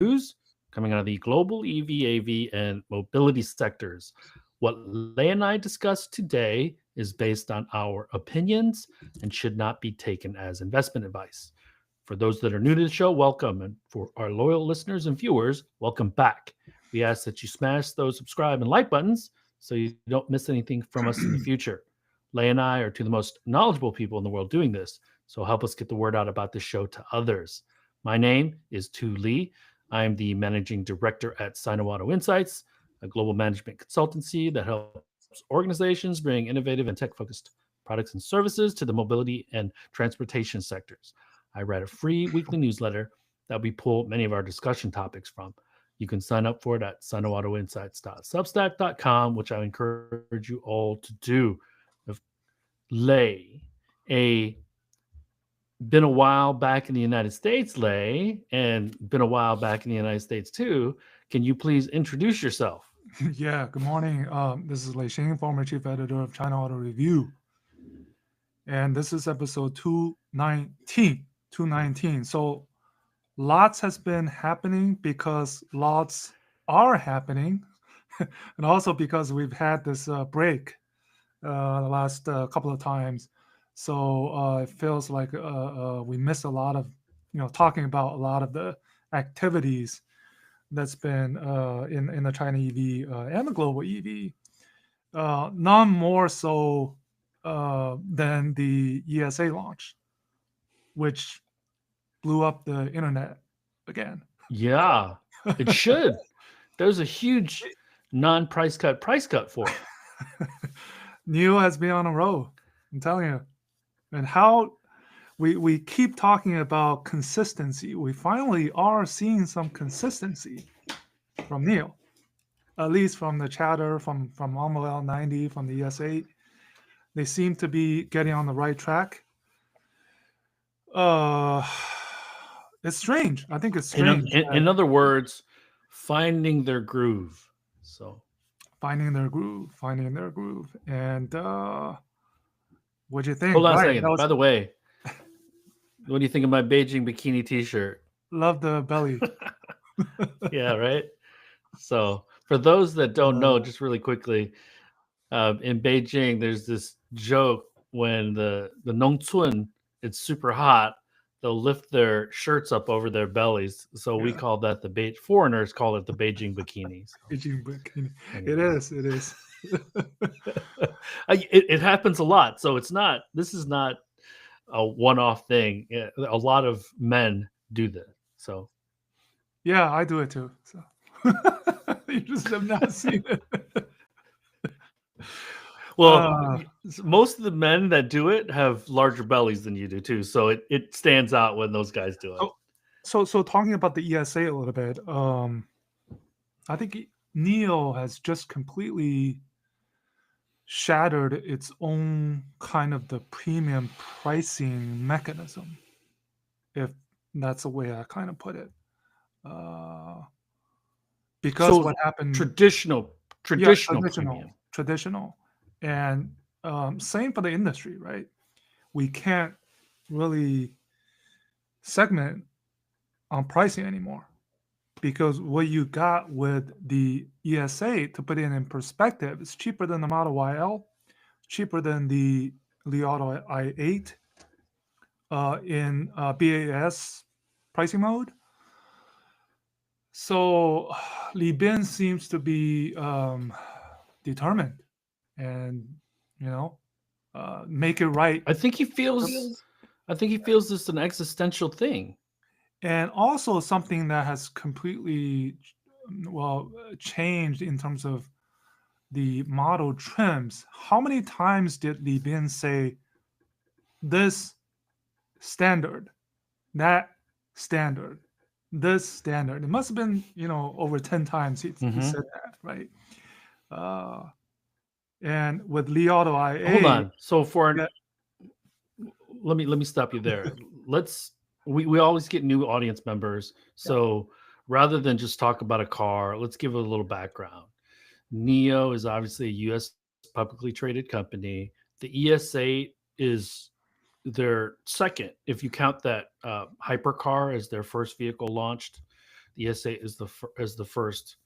news coming out of the global EV, AV, and mobility sectors. What Lei and I discussed today is based on our opinions and should not be taken as investment advice. For those that are new to the show, welcome. And for our loyal listeners and viewers, welcome back. We ask that you smash those subscribe and like buttons so you don't miss anything from us in the future. Lei and I are two of the most knowledgeable people in the world doing this, so help us get the word out about this show to others. My name is Tu Lee. I am the managing director at Sino Auto Insights, a global management consultancy that helps organizations bring innovative and tech-focused products and services to the mobility and transportation sectors. I write a free weekly newsletter that we pull many of our discussion topics from. You can sign up for it at sinoautoinsights.substack.com, which I encourage you all to do. Lei, been a while back in the United States, Lei, and been a while back in the United States too. Can you please introduce yourself? Yeah, good morning. This is Lei Xing, former chief editor of China Auto Review. And this is episode 219. 219. So lots has been happening because lots are happening. And also because we've had this break the last couple of times. So it feels like we missed a lot of, talking about a lot of the activities that's been in the China EV and the global EV. None more so than the ES8 launch, which blew up the internet again. Yeah, it should. There's a huge non-price cut for it. NIO has been on a roll, I'm telling you. And how we keep talking about consistency. We finally are seeing some consistency from NIO, at least from the chatter from AMOL 90, from the ES8. They seem to be getting on the right track. It's strange. I think it's strange. In other words, finding their groove. So finding their groove. And what do you think? hold on a second. By the way, what do you think of my Beijing bikini T-shirt? Love the belly. Yeah, right. So for those that don't know, just really quickly, in Beijing, there's this joke when the Nongcun, it's super hot, they'll lift their shirts up over their bellies. So we call that foreigners call it the Beijing bikini. So. Beijing bikini. Anyways. It is. It happens a lot. So this is not a one-off thing. A lot of men do that. So yeah, I do it too. So you just have not seen it. Well, most of the men that do it have larger bellies than you do too, so it stands out when those guys do it. So talking about the ES8 a little bit, I think NIO has just completely shattered its own kind of the premium pricing mechanism, if that's the way I kind of put it. Because what happened? Traditional premium. And same for the industry, right? We can't really segment on pricing anymore because what you got with the ES8, to put it in perspective, is cheaper than the Model YL, cheaper than the Li Auto i8 in BAS pricing mode. So Li Bin seems to be determined and make it right. I think he feels this is an existential thing, and also something that has completely changed in terms of the model trims. How many times did Li Bin say this standard, that standard, this standard? It must have been over 10 times he said that, right? And with Li Auto i8. Hold on. So let me stop you there. We always get new audience members. So rather than just talk about a car, let's give it a little background. NIO is obviously a U.S. publicly traded company. The ES8 is their second, if you count that hypercar as their first vehicle launched. The ES8 is the first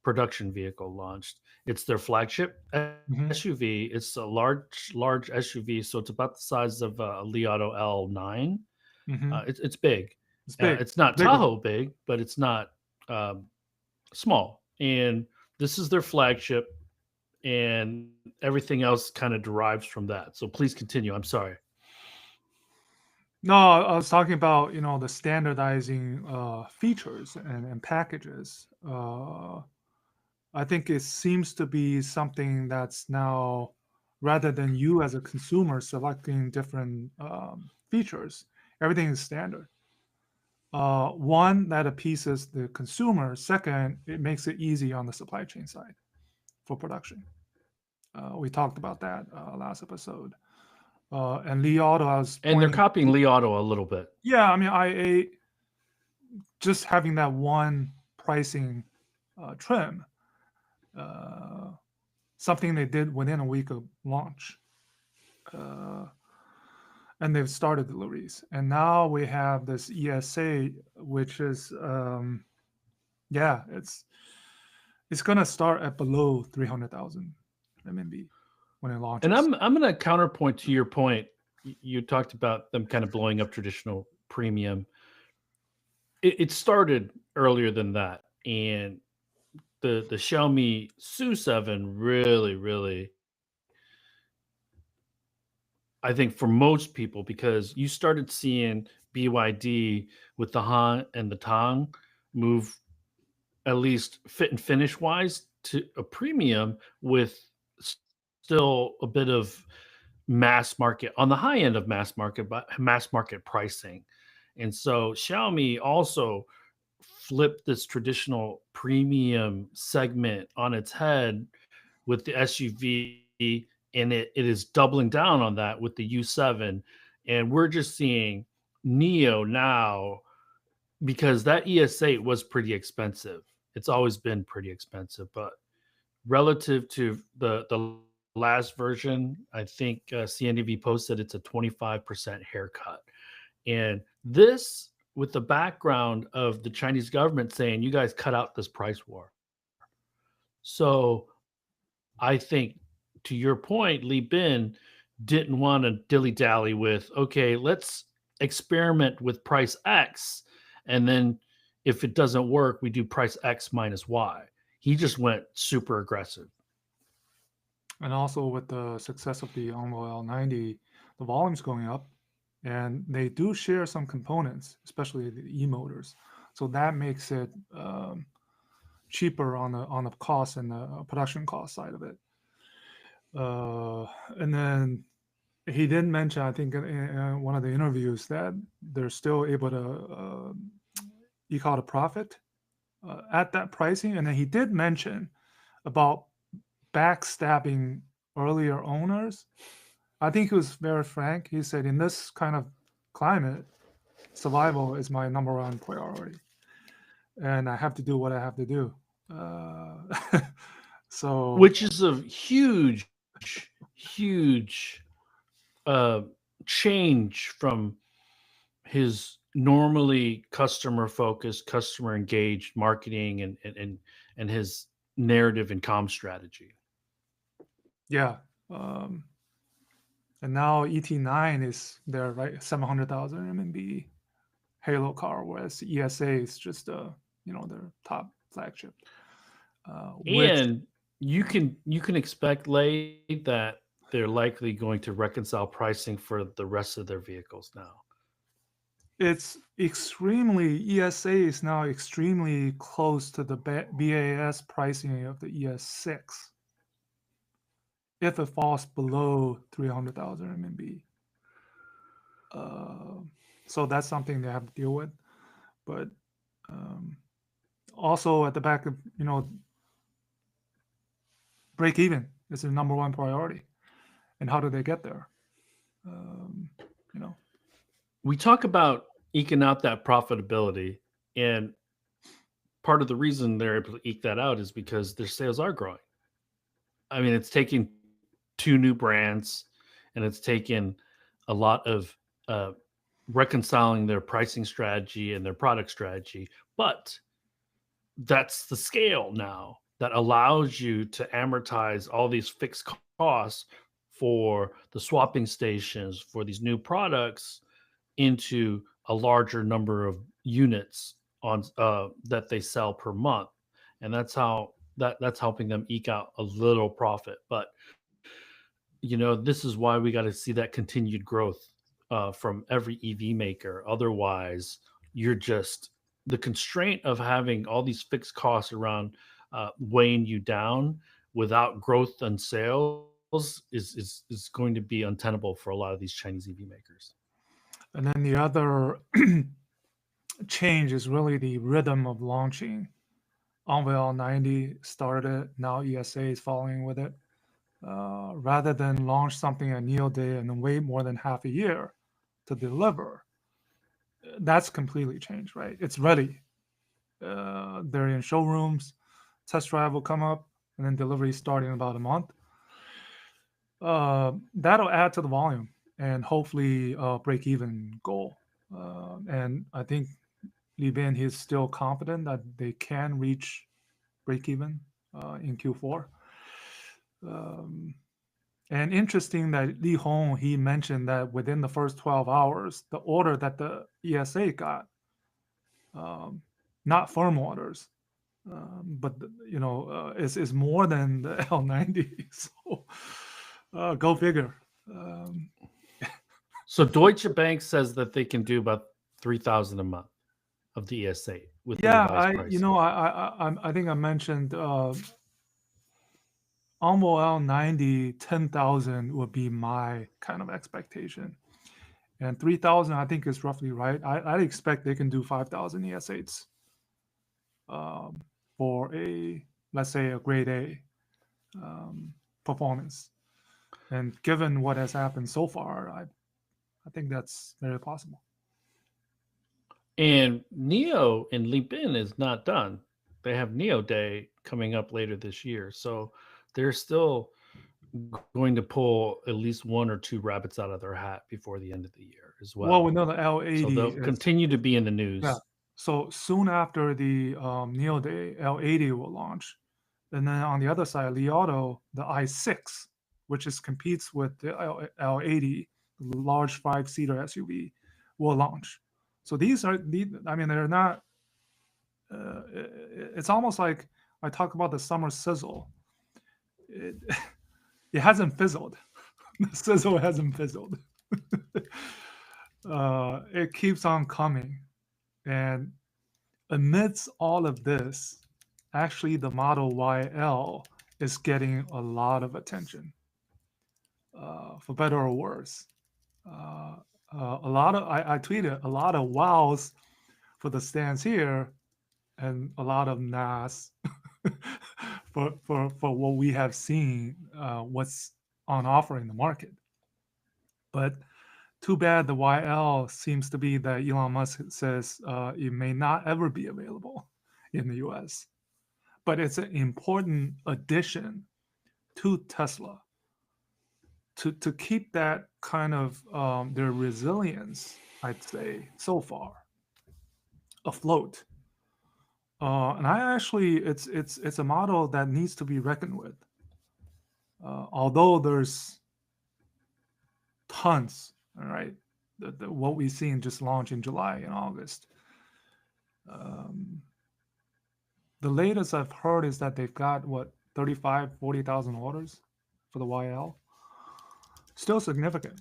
production vehicle launched. It's their flagship Mhm. SUV. It's a large SUV, so it's about the size of a Li Auto L9. Mhm. It's big. It's big. It's not Bigger. Tahoe big, but it's not um, small. And this is their flagship, and everything else kind of derives from that. So please continue. I'm sorry. No, I was talking about, the standardizing features and packages. I think it seems to be something that's now, rather than you as a consumer selecting different features, everything is standard. One, that appeases the consumer. Second, it makes it easy on the supply chain side for production. We talked about that last episode. And Li Auto, I was And they're pointing. copying Li Auto a little bit. Yeah, I mean, I just having that one pricing trim, uh, something they did within a week of launch. Uh, and they've started deliveries. And now we have this ES8, which is, yeah, it's going to start at below 300,000 RMB when it launches. And I'm going to counterpoint to your point. You talked about them kind of blowing up traditional premium. It started earlier than that, and the Xiaomi SU7 really, I think for most people, because you started seeing BYD with the Han and the Tang move, at least fit and finish wise, to a premium with s- still a bit of mass market on the high end of mass market, but mass market pricing. And so Xiaomi also flipped this traditional premium segment on its head with the SUV, and it is doubling down on that with the U7. And we're just seeing NIO now, because that ES8 was pretty expensive. It's always been pretty expensive, but relative to the last version, I think CNDV posted it's a 25% haircut. And this, with the background of the Chinese government saying, you guys cut out this price war. So I think, to your point, Li Bin didn't want to dilly dally with, okay, let's experiment with price X. And then if it doesn't work, we do price X minus Y. He just went super aggressive. And also with the success of the Envoy L90, the volume's going up, and they do share some components, especially the e-motors. So that makes it cheaper on the cost and the production cost side of it. And then he did mention, I think, in one of the interviews, that they're still able to eke out a profit at that pricing. And then he did mention about backstabbing earlier owners. I think he was very frank. He said, in this kind of climate, survival is my number one priority, and I have to do what I have to do. So, Which is a huge uh, change from his normally customer focused, customer engaged marketing and his narrative and comm strategy. yeah. And now ET9 is there, right? 700,000 RMB Halo car, whereas ESA is just their top flagship. Which And you can expect, Lei, that they're likely going to reconcile pricing for the rest of their vehicles now. it's extremely ESA is now extremely close to the BAS pricing of the ES6 if it falls below 300,000 RMB. So that's something they have to deal with. But um, also at the back of, break even is the number one priority. And how do they get there? Um, you know, We talk about eking out that profitability, and part of the reason they're able to eke that out is because their sales are growing. I mean, it's taking two new brands, and it's taken a lot of reconciling their pricing strategy and their product strategy. But that's the scale now that allows you to amortize all these fixed costs for the swapping stations for these new products into a larger number of units on that they sell per month, and that's helping them eke out a little profit. But this is why we got to see that continued growth from every EV maker. Otherwise, you're just the constraint of having all these fixed costs around weighing you down without growth and sales is going to be untenable for a lot of these Chinese EV makers. And then the other change is really the rhythm of launching. Envoy 90 started, now ES8 is following with it. Rather than launch something at NIO Day and then wait more than half a year to deliver, that's completely changed, right? It's ready. They're in showrooms, test drive will come up, and then delivery starting in about a month. That'll add to the volume and hopefully break even goal. And I think Li Bin, he's still confident that they can reach break even in Q4. And interesting that Li Hong, he mentioned that within the first 12 hours, the order that the ES8 got, not firm orders, but is more than the L90. So go figure. So Deutsche Bank says that they can do about 3,000 a month of the ES8 with the Yeah, revised pricing. I think I mentioned Envoy L90 10,000 would be my kind of expectation, and 3,000 I think is roughly right. I expect they can do 5,000 ES8s for let's say a grade A performance. And given what has happened so far, I think that's very possible. And NIO in Leap In is not done. They have NIO Day coming up later this year. So they're still going to pull at least one or two rabbits out of their hat before the end of the year as well. Well, we know the L80 So they'll continue to be in the news. Yeah. So soon after the NIO Day, L80 will launch. And then on the other side, Li Auto, the i6, which competes with the L80, the large 5-seater SUV, will launch. So they're not, it's almost like I talk about the summer sizzle. It hasn't fizzled. The sizzle hasn't fizzled. It keeps on coming. And amidst all of this, actually the Model YL is getting a lot of attention, for better or worse. I tweeted a lot of wows for the stands here, and a lot of nas for what we have seen, what's on offer in the market. But too bad the YL seems to be that Elon Musk says it may not ever be available in the US. But it's an important addition to Tesla to keep that kind of their resilience, I'd say, so far afloat. And it's a model that needs to be reckoned with. Although there's tons, all right, what we've seen just launch in July and August. The latest I've heard is that they've got 40,000 orders for the YL. Still significant.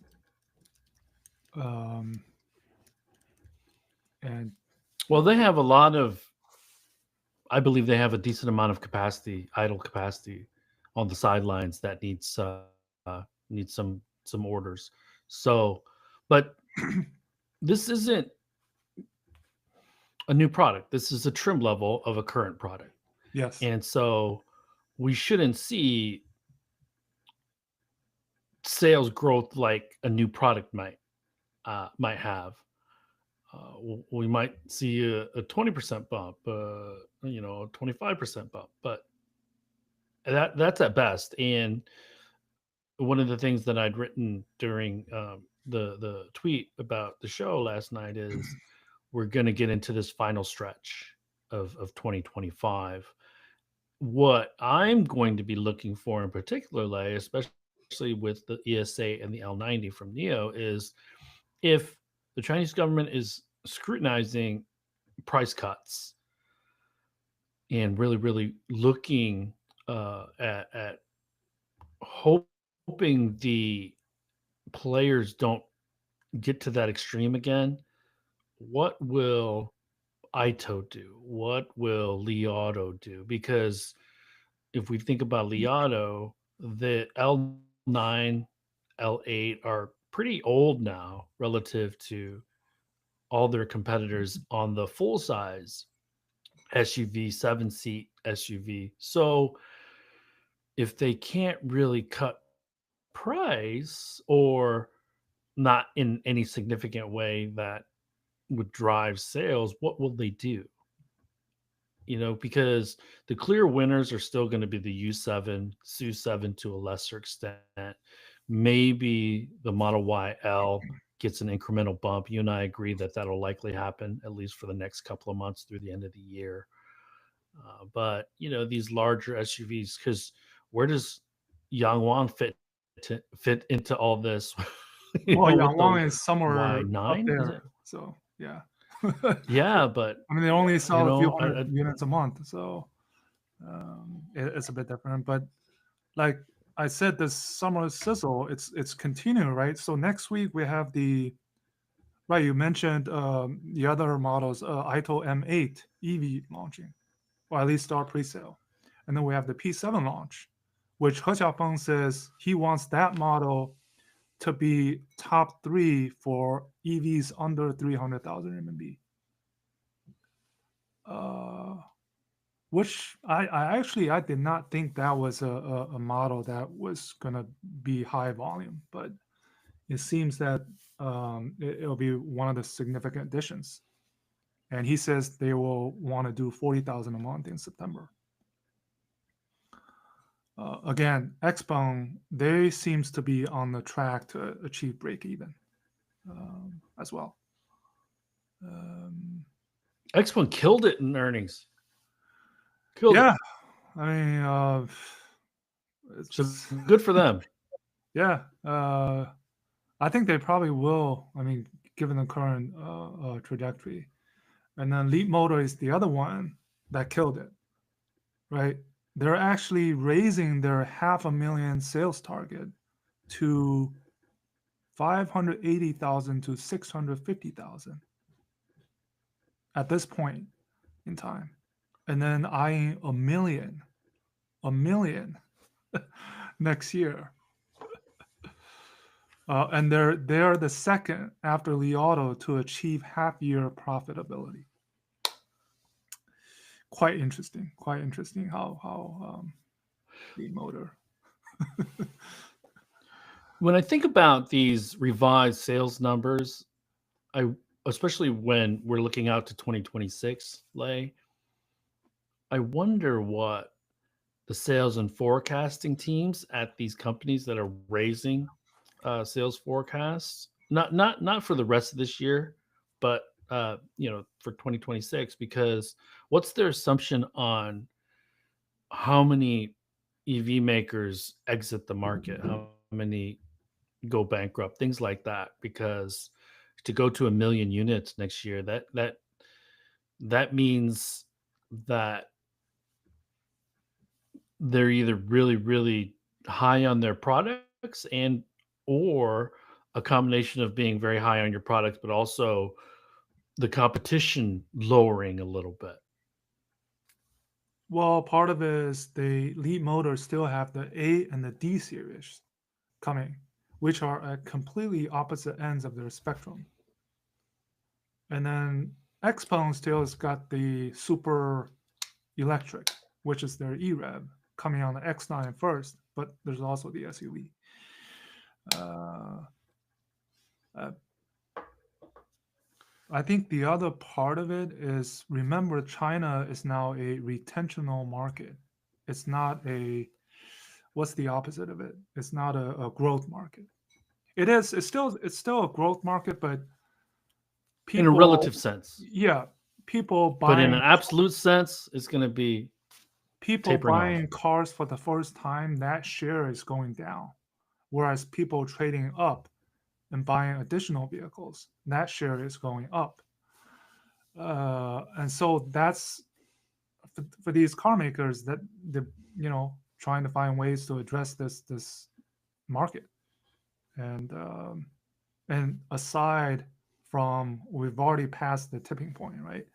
And well, they have a lot of, I believe they have a decent amount of capacity, idle capacity on the sidelines that needs some orders. So, but this isn't a new product. This is a trim level of a current product. Yes. And so we shouldn't see sales growth like a new product might have. We might see a 20% bump, a 25% bump, but that's at best. And one of the things that I'd written during the tweet about the show last night is we're going to get into this final stretch of 2025. What I'm going to be looking for in particular, Lei, especially with the ES8 and the L90 from NIO, is if the Chinese government is scrutinizing price cuts and really, really looking at hoping the players don't get to that extreme again, what will Ito do? What will Li Auto do? Because if we think about Li Auto, the L9, L8 are pretty old now relative to all their competitors on the full size SUV, 7-seat SUV. So if they can't really cut price or not in any significant way that would drive sales, what will they do? Because the clear winners are still going to be the U7, SU7 to a lesser extent. Maybe the Model YL gets an incremental bump. You and I agree that that'll likely happen, at least for the next couple of months through the end of the year. But, these larger SUVs, because where does Yangwang fit into all this? Well, With the Yangwang is somewhere up Y9, is it? there. So yeah. Yeah, but I mean, they only sell a few I, hundred units a month, so it's a bit different. But like I said, this summer sizzle, it's continuing, right? So next week we have right. You mentioned the other models, Ito M8 EV launching, or at least start pre-sale, and then we have the P7 launch, which He Xiaopeng says he wants that model to be top 3 for EVs under 300,000 RMB. Which I did not think that was a model that was gonna be high volume, but it seems that it'll be one of the significant additions. And he says they will want to do 40,000 a month in September. Again, XPeng, they seems to be on the track to achieve break even as well. XPeng killed it in earnings. Killed Yeah, it. I mean, it's So good for them. yeah. I think they probably will. I mean, given the current trajectory, and then Leapmotor is the other one that killed it, right? They're actually raising their 500,000 sales target to 580,000 to 650,000 at this point in time, and then eyeing a million next year. And they're the second after Li Auto to achieve half-year profitability. Quite interesting how Leapmotor. When I think about these revised sales numbers, especially when we're looking out to 2026, Lei, I wonder what the sales and forecasting teams at these companies that are raising sales forecasts, not for the rest of this year, but for 2026, because what's their assumption on how many EV makers exit the market, how many go bankrupt, things like that, because to go to 1 million units next year, that means that they're either really, really high on their products and or a combination of being very high on your products, but also the competition lowering a little bit. Well, part of it is the Leapmotor still have the A and the D series coming, which are at completely opposite ends of their spectrum. And then XPeng still has got the super electric, which is their E-Rev, coming on the X9 first, but there's also the SUV. I think the other part of it is, remember, China is now a retentional market. It's not what's the opposite of it? It's not a growth market. It is. It's still a growth market, but In a relative sense. Yeah, people But in an buying absolute sense, it's going to be tapering off. cars for the first time, that share is going down. Whereas people trading up and buying additional vehicles, that share is going up. And so that's for these car makers that they're trying to find ways to address this market. And aside from, we've already passed the tipping point, right?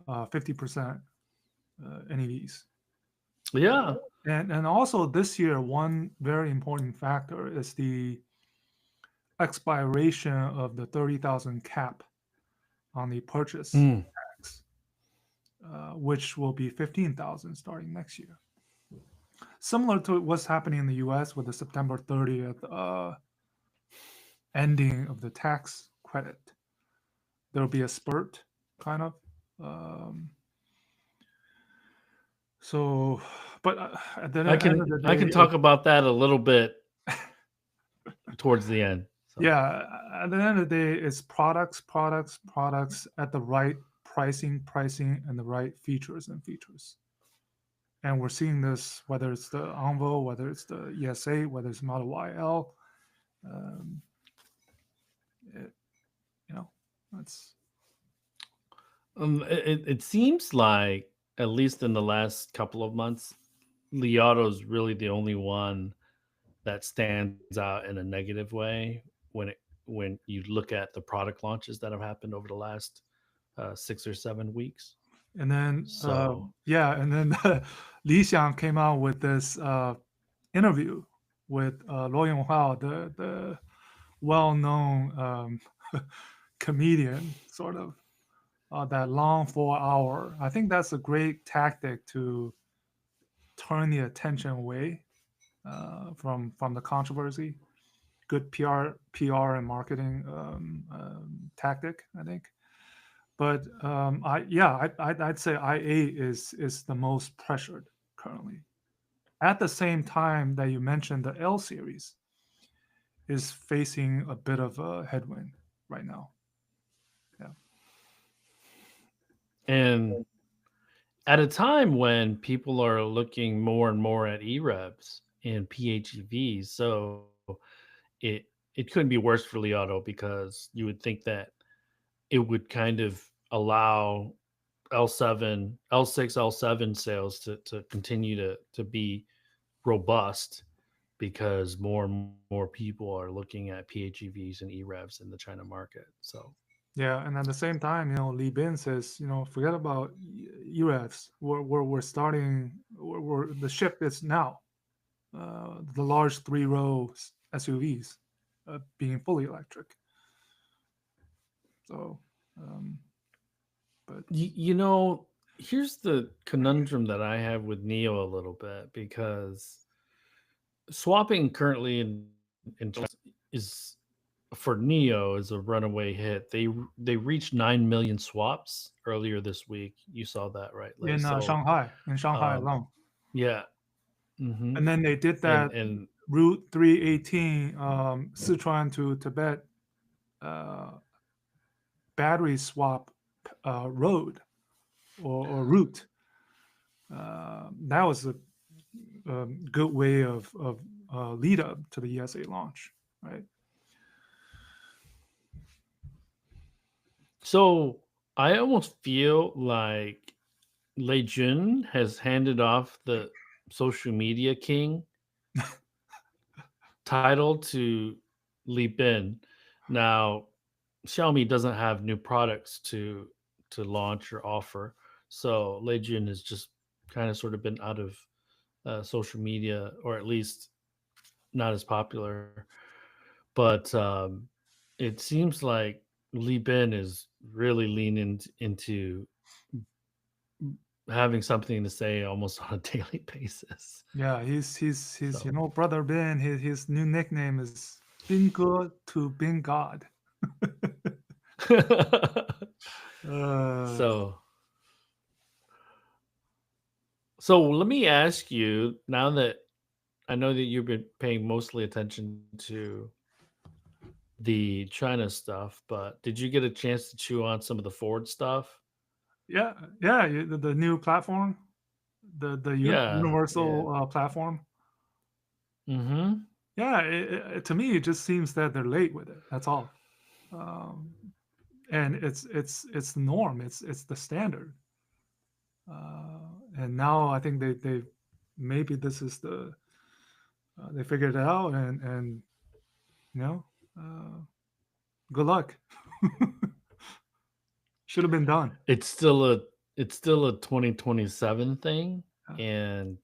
50% NEVs. Yeah. And also this year, one very important factor is the expiration of the 30,000 cap on the purchase tax, which will be 15,000 starting next year. Similar to what's happening in the US with the September 30th ending of the tax credit. There'll be a spurt, kind of. So, but at the end of the day, I can talk about that a little bit towards the end. So. Yeah, at the end of the day, it's products at the right pricing, and the right features. And we're seeing this, whether it's the Envo, whether it's the ES8, whether it's Model YL. That's. It seems like, at least in the last couple of months, Li Auto is really the only one that stands out in a negative way when you look at the product launches that have happened over the last 6 or 7 weeks. And then, So and then Lei Xing came out with this interview with Luo Yonghao, the well-known comedian, sort of, that long 4 hour. I think that's a great tactic to turn the attention away from the controversy. Good PR and marketing tactic, I think. But I'd say i8 is the most pressured currently. At the same time that you mentioned, the L series is facing a bit of a headwind right now. Yeah. And at a time when people are looking more and more at EREVs and PHEVs, so it couldn't be worse for Li Auto, because you would think that it would kind of allow L6, L7 sales to continue to be robust, because more and more people are looking at PHEVs and EREVs in the China market. So Yeah, and at the same time, Li Bin says, forget about EREVs. We're starting. The ship is now the large 3-row SUVs being fully electric. So, but here's the conundrum that I have with NIO a little bit, because swapping currently in China is, for NIO, is a runaway hit. They reached 9 million swaps earlier this week. You saw that, right, Lei? in Shanghai alone. Yeah. Mm-hmm. And then they did that and Route 318, Sichuan to Tibet battery swap road or route. That was a good way of lead up to the ES8 launch, right? So I almost feel like Lei Xing has handed off the social media king title to Li Bin. Now, Xiaomi doesn't have new products to launch or offer, so Lei Xing has just kind of sort of been out of social media, or at least not as popular. But it seems like Li Bin is really leaning into having something to say almost on a daily basis. Yeah, he's So. Brother Bin. His new nickname is Bin Ge to Bin God. So let me ask you, now that I know that you've been paying mostly attention to the China stuff, but did you get a chance to chew on some of the Ford stuff? Yeah, yeah, the new platform, the Yeah, yeah. universal platform. Mm-hmm. Yeah, to me, it just seems that they're late with it. That's all. Um, and it's the norm. It's the standard. And now I think they maybe this is the they figured it out, and you know, uh, good luck. Should have been done. It's still a it's still a 2027 thing, Yeah. and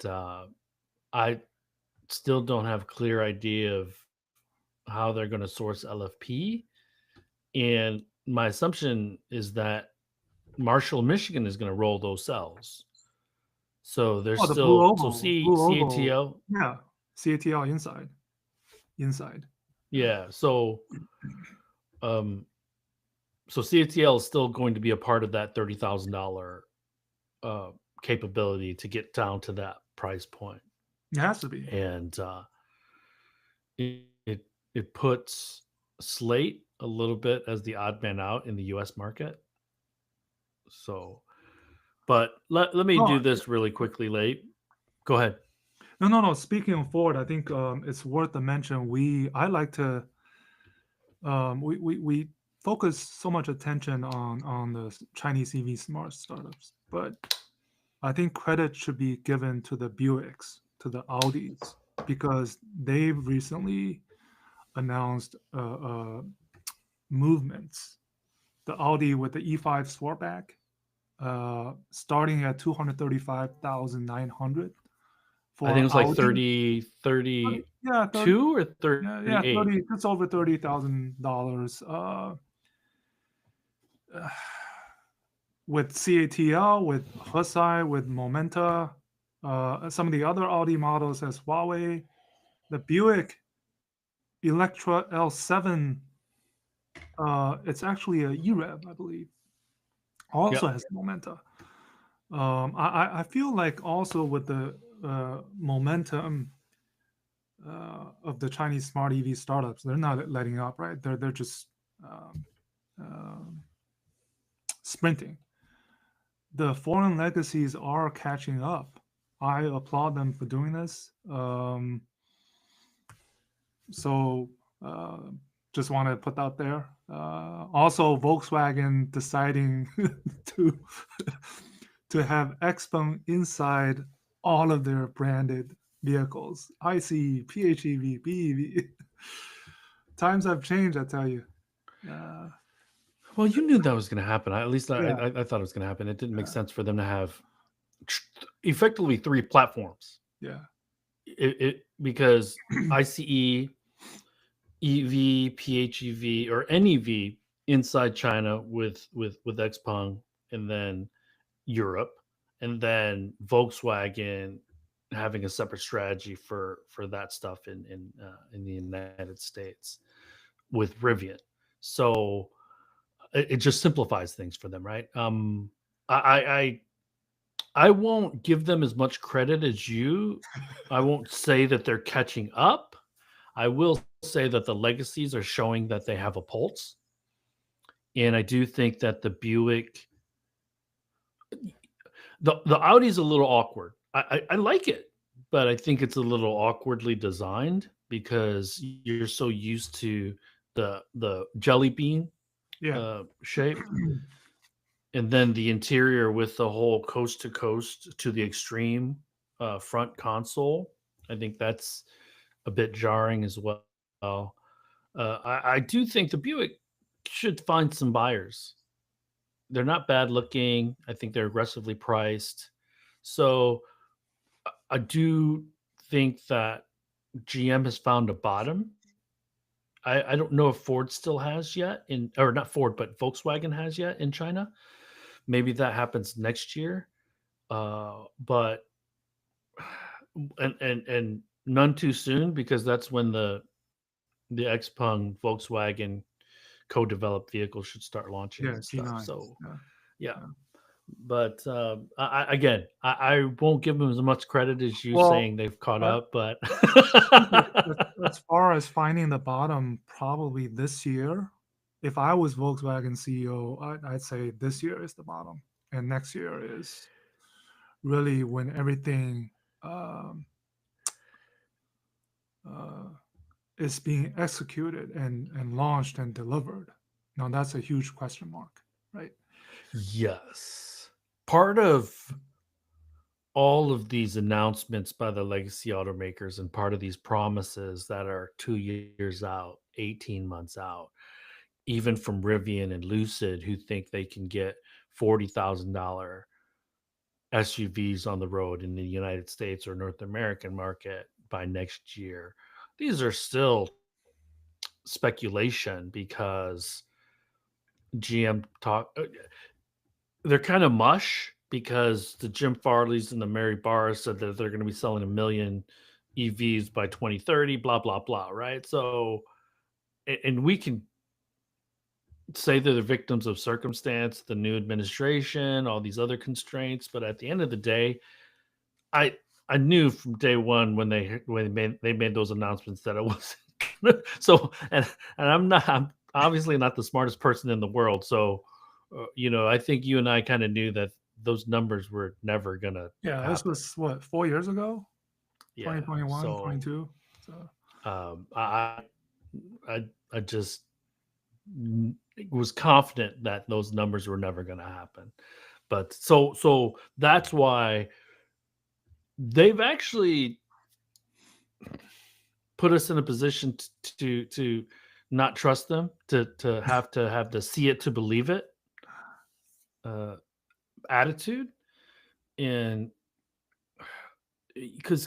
I still don't have clear idea of how they're going to source LFP. And my assumption is that Marshall, Michigan is going to roll those cells. So there's Oh, the blue still so oval, blue oval. CATL, Yeah, CATL inside. Yeah, yeah. Um so CATL is still going to be a part of that $30,000 capability to get down to that price point. it has to be. And it puts Slate a little bit as the odd man out in the US market. So, but let me No, do this really quickly, Late. Go ahead. no. Speaking of Ford, I think it's worth to mention. I like to we focus so much attention on the Chinese EV smart startups, but I think credit should be given to the Buicks, to the Audis, because they've recently announced movements. The Audi with the E5 Sportback, starting at 235,900 I think it for was like Audi. 30, Yeah, 30, 32 or yeah, 38. 30. It's over $30,000. With CATL, with Husai, with Momenta, some of the other Audi models as Huawei, the Buick Electra L7. It's actually a EREV, I believe. Also Yep. has Momenta. I feel like also with the momentum of the Chinese smart EV startups, they're not letting up, right? They're just um, um sprinting. The foreign legacies are catching up. I applaud them for doing this. So uh, just want to put that there. Also, Volkswagen deciding to to have XPeng inside all of their branded vehicles: ICE, PHEV, BEV. Times have changed, I tell you. Uh, Well, you knew that was going to happen. At least yeah, I thought it was going to happen. It didn't make yeah, sense for them to have effectively three platforms. yeah, Because ICE, EV, PHEV, or NEV inside China with XPeng, and then Europe, and then Volkswagen having a separate strategy for that stuff in the United States with Rivian. So it just simplifies things for them, right? I I won't give them as much credit as you. I won't say that they're catching up. I will say that the legacies are showing that they have a pulse. And I do think that the Buick, the Audi's a little awkward. I like it, but I think it's a little awkwardly designed because you're so used to the jelly bean yeah. shape, and then the interior with the whole coast to coast to the extreme front console. I think that's a bit jarring as well. I do think the Buick should find some buyers. They're not bad looking. I think they're aggressively priced. So I do think that GM has found a bottom. I don't know if Ford still has yet or not Ford, but Volkswagen has yet in China. Maybe that happens next year. But and none too soon because that's when the Xpeng Volkswagen co-developed vehicles should start launching Yeah, and stuff. G9. So Yeah, yeah, yeah. but again, I won't give them as much credit as you Well, saying they've caught I, up, but I think as far as finding the bottom, probably this year. If I was Volkswagen CEO, I'd say this year is the bottom. and next year is really when everything um, uh, is being executed and launched and delivered. Now that's a huge question mark, right? Yes. Part of all of these announcements by the legacy automakers and part of these promises that are 2 years out, 18 months out, even from Rivian and Lucid, who think they can get $40,000 SUVs on the road in the United States or North American market by next year. These are still speculation because GM talk they're kind of mush because the Jim Farleys and the Mary Barrs said that they're going to be selling 1 million EVs by 2030, blah blah blah, right? So and we can say they're the victims of circumstance, the new administration, all these other constraints, but at the end of the day, I I knew from day one when they made those announcements that it wasn't so and I'm obviously not the smartest person in the world, so I think you and I kind of knew that those numbers were never gonna Yeah, this happen. was what, 4 years ago, Yeah, 2021, so 22. So um, I I just was confident that those numbers were never going to happen. But so that's why they've actually put us in a position to not trust them, to have the see it to believe it uh, attitude, and because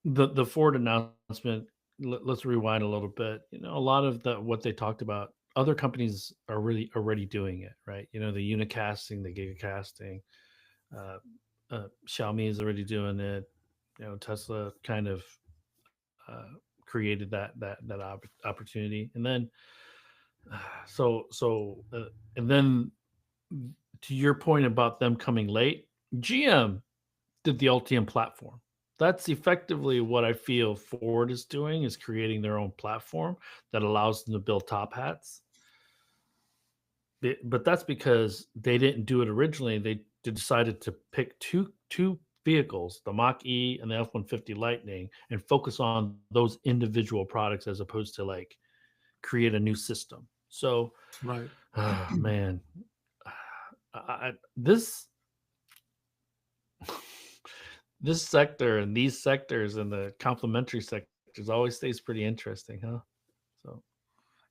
the Ford announcement. Let's rewind a little bit. A lot of what they talked about, other companies are really already doing it, right? The unicasting, the gigacasting. Uh, Xiaomi is already doing it. Tesla kind of uh, created that opportunity, and then and then to your point about them coming late, GM did the Ultium platform. That's effectively what I feel Ford is doing, is creating their own platform that allows them to build top hats. But that's because they didn't do it originally. They decided to pick two vehicles, the Mach E and the F-150 Lightning, and focus on those individual products as opposed to like create a new system. So, right. oh, man, this this sector and these sectors and the complementary sectors always stays pretty interesting, huh? So,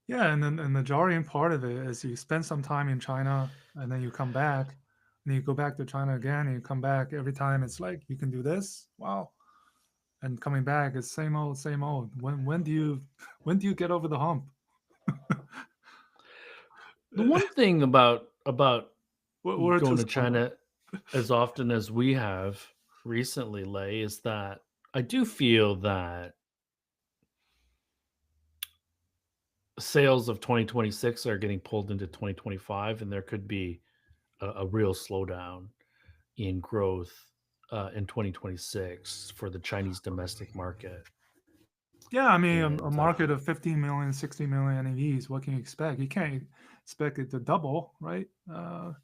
Yeah, and then the majority part of it is you spend some time in China and then you come back and then you go back to China again and you come back every time it's like you can do this. Wow. And coming back is same old, same old. When do you when do you get over the hump? the one thing about We're too going to slow. China as often as we have recently, Lei, is that I do feel that sales of 2026 are getting pulled into 2025, and there could be a real slowdown in growth in 2026 for the Chinese domestic market. Yeah, I mean, And a market of 15 million, 60 million EVs, what can you expect? You can't expect it to double, right? Um,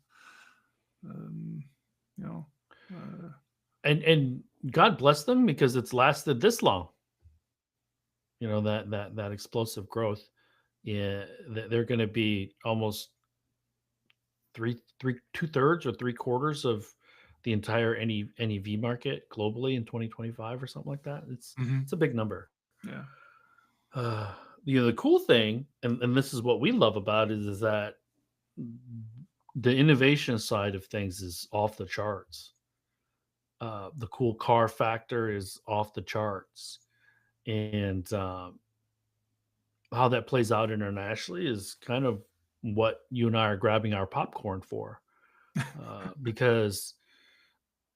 you know, uh, and God bless them because it's lasted this long. That explosive growth. Yeah, they're going to be almost three two-thirds or three-quarters of the entire NEV market globally in 2025 or something like that. It's mhm, it's a big number. yeah. Uh, the cool thing, and this is what we love about it, is that the innovation side of things is off the charts. The cool car factor is off the charts, and how that plays out internationally is kind of what you and I are grabbing our popcorn for, because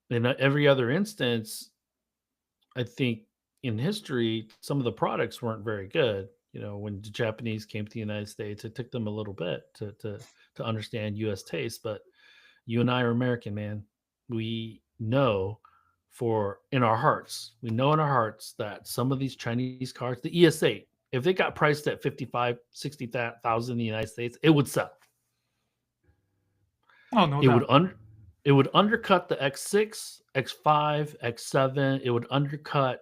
in every other instance, I think in history, some of the products weren't very good. When the Japanese came to the United States, it took them a little bit to understand U.S. taste. But you and I are American, man. We know in our hearts, we know in our hearts that some of these Chinese cars, the ES8, if they got priced at 55, 60,000 in the United States, it would sell. Oh, no It would doubt. it would undercut the X6, X5, X7. It would undercut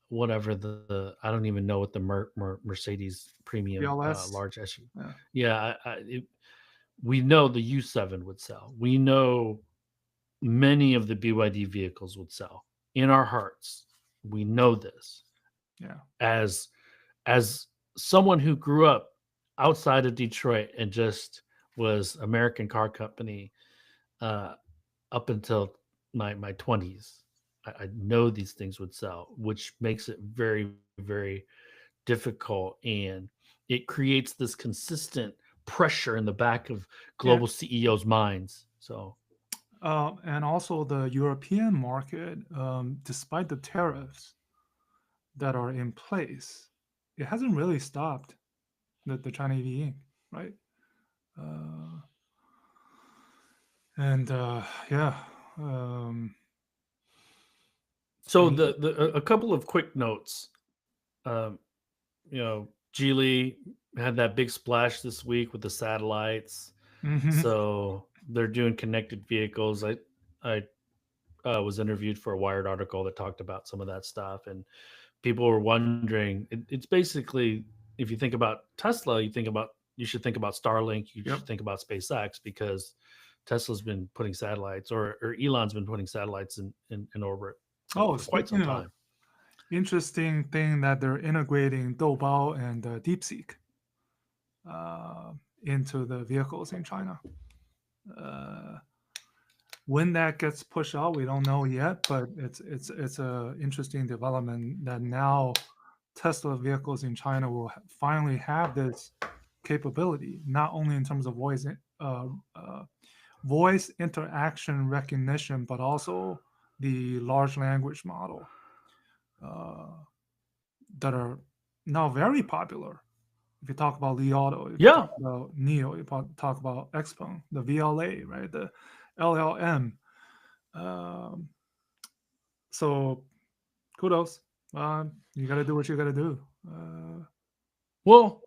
whatever the I don't even know what the Mercedes premium BLS. large SUV. Yeah. Yeah, we know the U7 would sell. We know many of the BYD vehicles would sell. In our hearts, we know this. Yeah. As as someone who grew up outside of Detroit and just was American Car Company uh, up until my 20s, I know these things would sell, which makes it very, very difficult. And it creates this consistent pressure in the back of Yeah. global CEOs' minds. So, And also the European market, despite the tariffs that are in place, it hasn't really stopped the China EV Inc., right? Uh, and yeah, um, so and a couple of quick notes. Um, Geely had that big splash this week with the satellites. mhm. So they're doing connected vehicles. I was interviewed for a Wired article that talked about some of that stuff, and people were wondering. It's basically, if you think about Tesla, you should think about Starlink. You Yep. should think about SpaceX, because Tesla's been putting satellites, or Elon's been putting satellites in orbit Oh, for quite some speaking of time. interesting thing that they're integrating Doubao and DeepSeek uh, into the vehicles in China. Uh, when that gets pushed out, we don't know yet, but it's a interesting development that now Tesla vehicles in China will finally have this capability, not only in terms of voice interaction recognition, but also the large language model uh, that are now very popular. If you talk about Li Auto, if you Yeah, talk about NIO, talk about XPeng, the VLA, right, the LLM. Um, so kudos. You got to do what you got to do. well,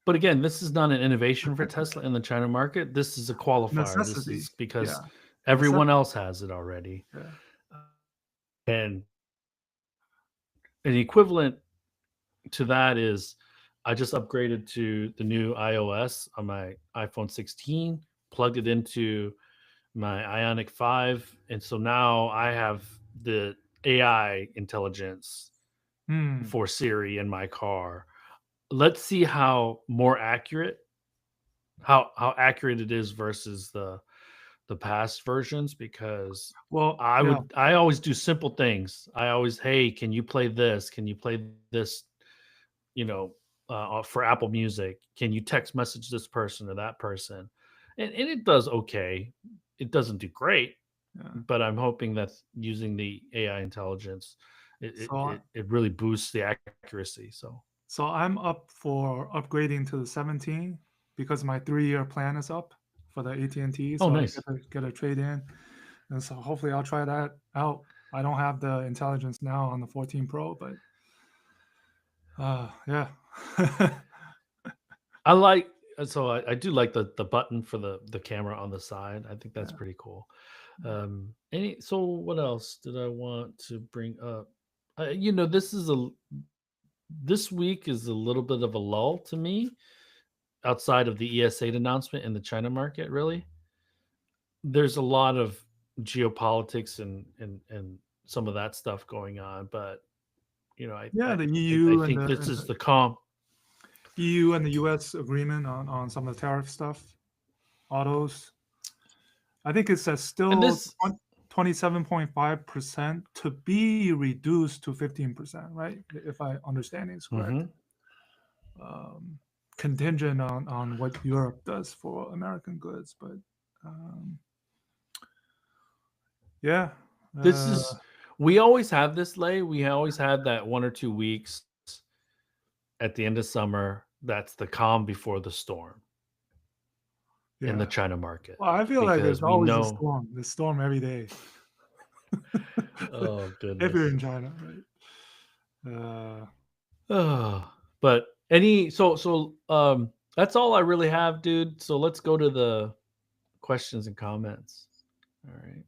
but again, this is not an innovation for Tesla in the China market. This is a qualifier. This Necessity. is because Yeah. everyone Necessity. else has it already. Yeah. And an equivalent to that is, I just upgraded to the new iOS on my iPhone 16, plugged it into my IONIQ 5. And so now I have the AI intelligence Hmm. for Siri in my car. Let's see how accurate it is versus the past versions, because Well, yeah. I always do simple things. I always, hey, can you play this? Can you play this? You know, for Apple Music, can you text message this person or that person? And it does okay. It doesn't do great, Yeah. but I'm hoping that using the AI intelligence, So it really boosts the accuracy. So, so I'm up for upgrading to the 17 because my 3-year plan is up for the AT&T. oh, So I nice. get a trade in, and so hopefully I'll try that out. I don't have the intelligence now on the 14 Pro, but yeah. I like so I do like the button for the camera on the side. I think that's Yeah. pretty cool. So what else did I want to bring up? This week is a little bit of a lull to me, outside of the ES8 announcement in the China market. Really, there's a lot of geopolitics and some of that stuff going on, but Yeah, the I EU and think the this is the calm. EU and the US agreement on some of the tariff stuff, autos. I think it says And still this 27.5% to be reduced to 15%, right? If I understanding is correct. Mhm. Um, Contingent on what Europe does for American goods, but um, yeah, This uh, is we always have this, Lay. We always had that 1 or 2 weeks at the end of summer. That's the calm before the storm in the yeah. China market, Well, I feel like there's because we always a know. storm. The storm every day. Oh If you're goodness. in China, right? Oh, but any so that's all I really have, dude. So let's go to the questions and comments. All right.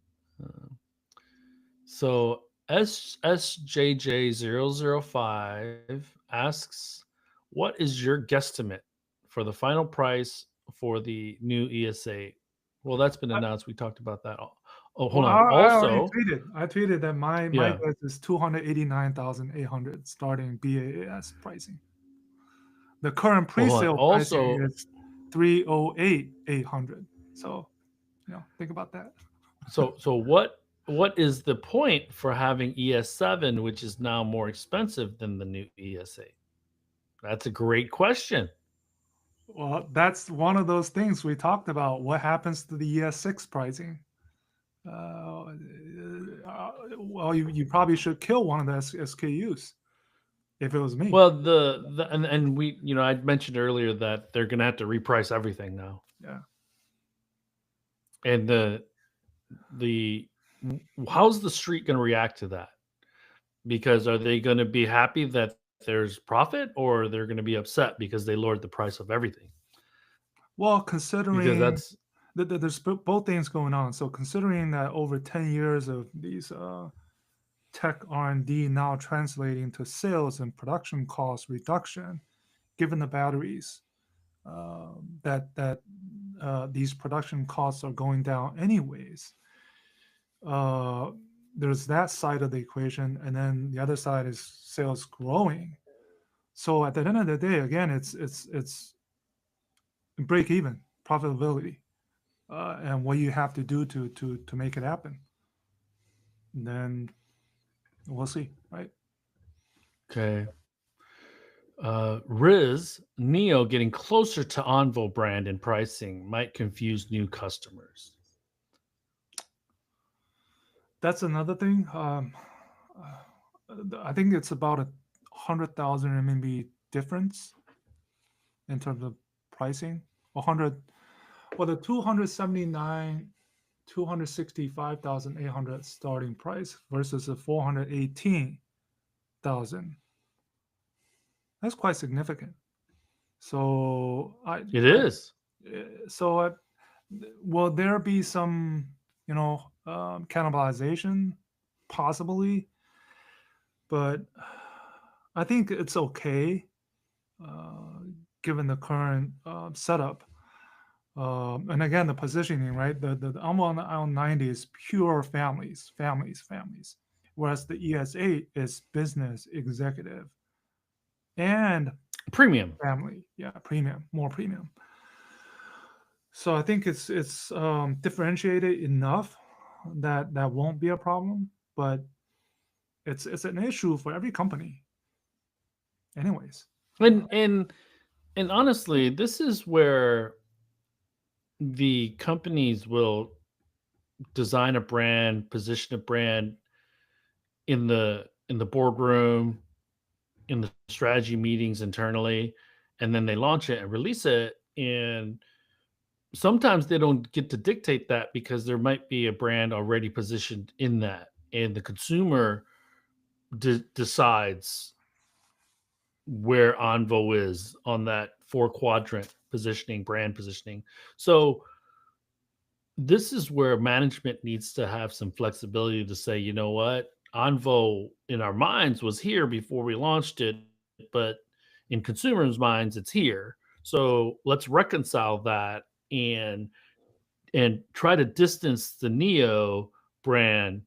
So SSJJ005 asks, what is your guesstimate for the final price for the new ES8? Well, that's been announced. We talked about that. Oh, hold Well, on. I already Also, tweeted. I tweeted that my yeah. guess is 289,800 starting BAS pricing. The current Well, hold on. pre-sale pricing Also, is 308,800. So, think about that. so what is the point for having ES7, which is now more expensive than the new ES8? That's a great question. Well, that's one of those things we talked about. What happens to the ES6 pricing? Well, you probably should kill one of the SKUs if it was me. Well, and we, I mentioned earlier that they're going to have to reprice everything now. Yeah. And the how's the street going to react to that? Because are they going to be happy that there's profit, or they're going to be upset because they lowered the price of everything? Well, Because considering that's that there's both things going on. So considering that over 10 years of these tech R&D now translating to sales and production cost reduction, given the batteries, that these production costs are going down anyways. There's that side of the equation, and then the other side is sales growing. So at the end of the day, again, it's break even profitability, and what you have to do to make it happen. And then we'll see, right? okay. Riz NIO getting closer to Envo brand in pricing might confuse new customers. That's another thing. I think it's about 100,000 RMB difference in terms of pricing. 100, well, the 265,800 starting price versus the 418,000. That's quite significant. So It is. Will there be some, cannibalization, possibly? But I think it's okay, given the current setup. And again, the positioning, right? The Almond ION90 is pure families, whereas the ES8 is business, executive, and Premium. family. Yeah, premium, more premium. So I think it's differentiated enough that won't be a problem, but it's an issue for every company, anyways. And honestly, this is where the companies will design a brand, position a brand in the boardroom, in the strategy meetings internally, and then they launch it and release it. And sometimes they don't get to dictate that because there might be a brand already positioned in that, and the consumer decides where Envo is on that 4-quadrant positioning, brand positioning. So this is where management needs to have some flexibility to say, you know what, Envo in our minds was here before we launched it, but in consumers' minds, it's here. So let's reconcile that and try to distance the NIO brand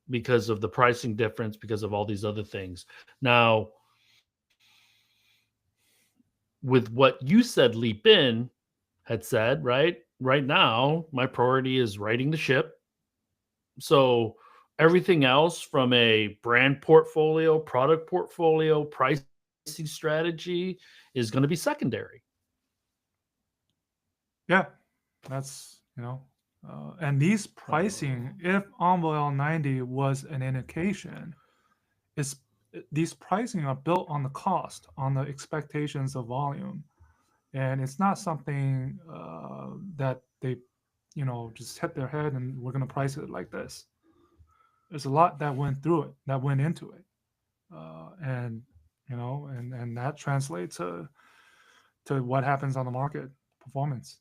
because of the pricing difference, because of all these other things. Now, with what you said, Li Bin had said, right now, my priority is righting the ship. So everything else from a brand portfolio, product portfolio, pricing strategy is going to be secondary. Yeah, that's and these pricing, if Envoy L90 was an indication, is these pricing are built on the cost, on the expectations of volume, and it's not something that they, just hit their head and we're going to price it like this. There's a lot that went into it, and and that translates to what happens on the market performance.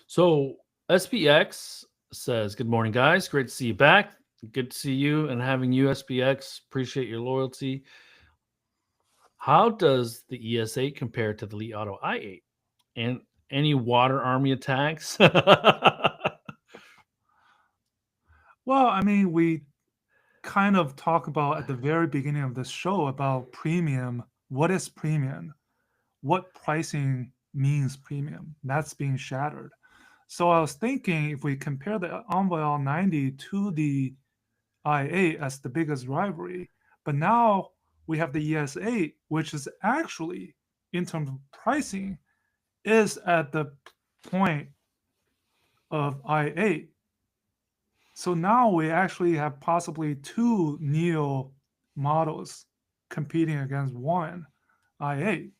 So SPX says, "Good morning, guys. Great to see you back. Good to see you and having you, SPX. Appreciate your loyalty. How does the ES8 compare to the Li Auto i8? And any water army attacks?" Well, I mean, we kind of talk about at the very beginning of this show about premium. What is premium? What pricing means premium? That's being shattered. So I was thinking if we compare the Envoy L90 to the i8 as the biggest rivalry, but now we have the ES8, which is actually, in terms of pricing, is at the point of i8. So now we actually have possibly two NIO models competing against one i8.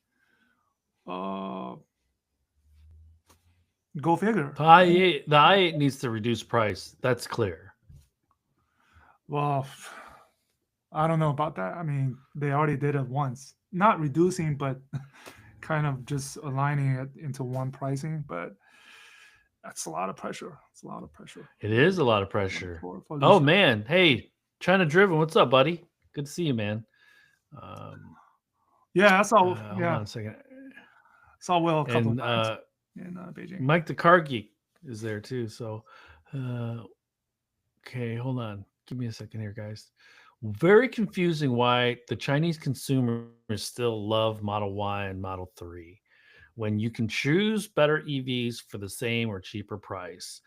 Go figure. The i8 needs to reduce price. That's clear. Well, I don't know about that. I mean, they already did it once. Not reducing, but kind of just aligning it into one pricing. But that's a lot of pressure. It's a lot of pressure It is a lot of pressure. for Oh Lucid. man, hey, China Driven, what's up, buddy? Good to see you, man. Yeah, that's all. Hold Yeah, on a second. saw Will a couple And of times in Beijing. Mike the Car Geek is there too. So, okay, hold on. Give me a second here, guys. Very confusing why the Chinese consumers still love Model Y and Model 3 when you can choose better EVs for the same or cheaper price.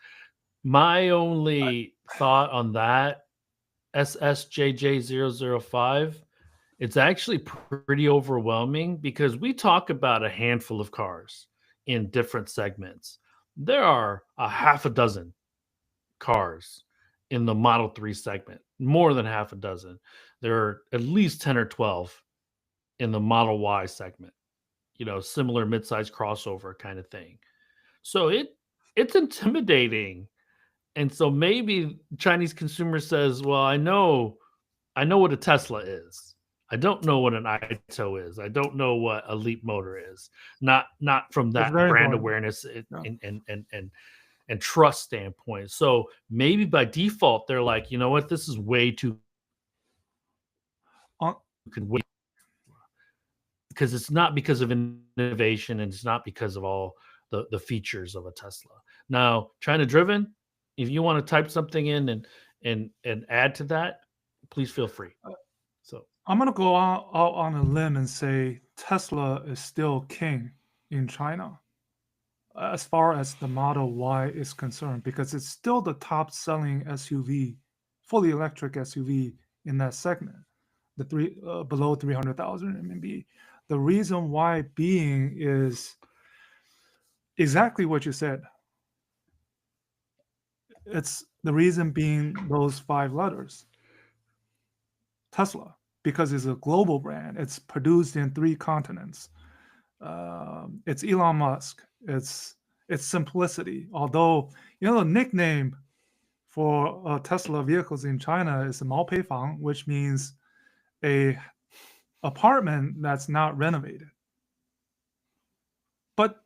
My only thought on that, SSJJ005, it's actually pretty overwhelming because we talk about a handful of cars in different segments. There are a half a dozen cars in the Model 3 segment, more than half a dozen. There are at least 10 or 12 in the Model Y segment, similar mid-size crossover kind of thing. So it's intimidating. And so maybe Chinese consumer says, well, I know what a Tesla is. I don't know what an ITO is. I don't know what a Leapmotor is. Not from It's that very brand important. awareness Yeah. and trust standpoint. So maybe by default they're like, you know what, this is way too On, because it's not because of innovation and it's not because of all the features of a Tesla. Now, China Driven, if you want to type something in and add to that, please feel free. So I'm gonna go out on a limb and say Tesla is still king in China as far as the Model Y is concerned, because it's still the top selling SUV, fully electric SUV in that segment, the below 300,000 RMB. The reason why being is exactly what you said. It's the reason being those 5 letters, Tesla, because it's a global brand. It's produced in 3 continents. It's Elon Musk. It's simplicity. Although the nickname for Tesla vehicles in China is Maopeifang, which means a apartment that's not renovated. But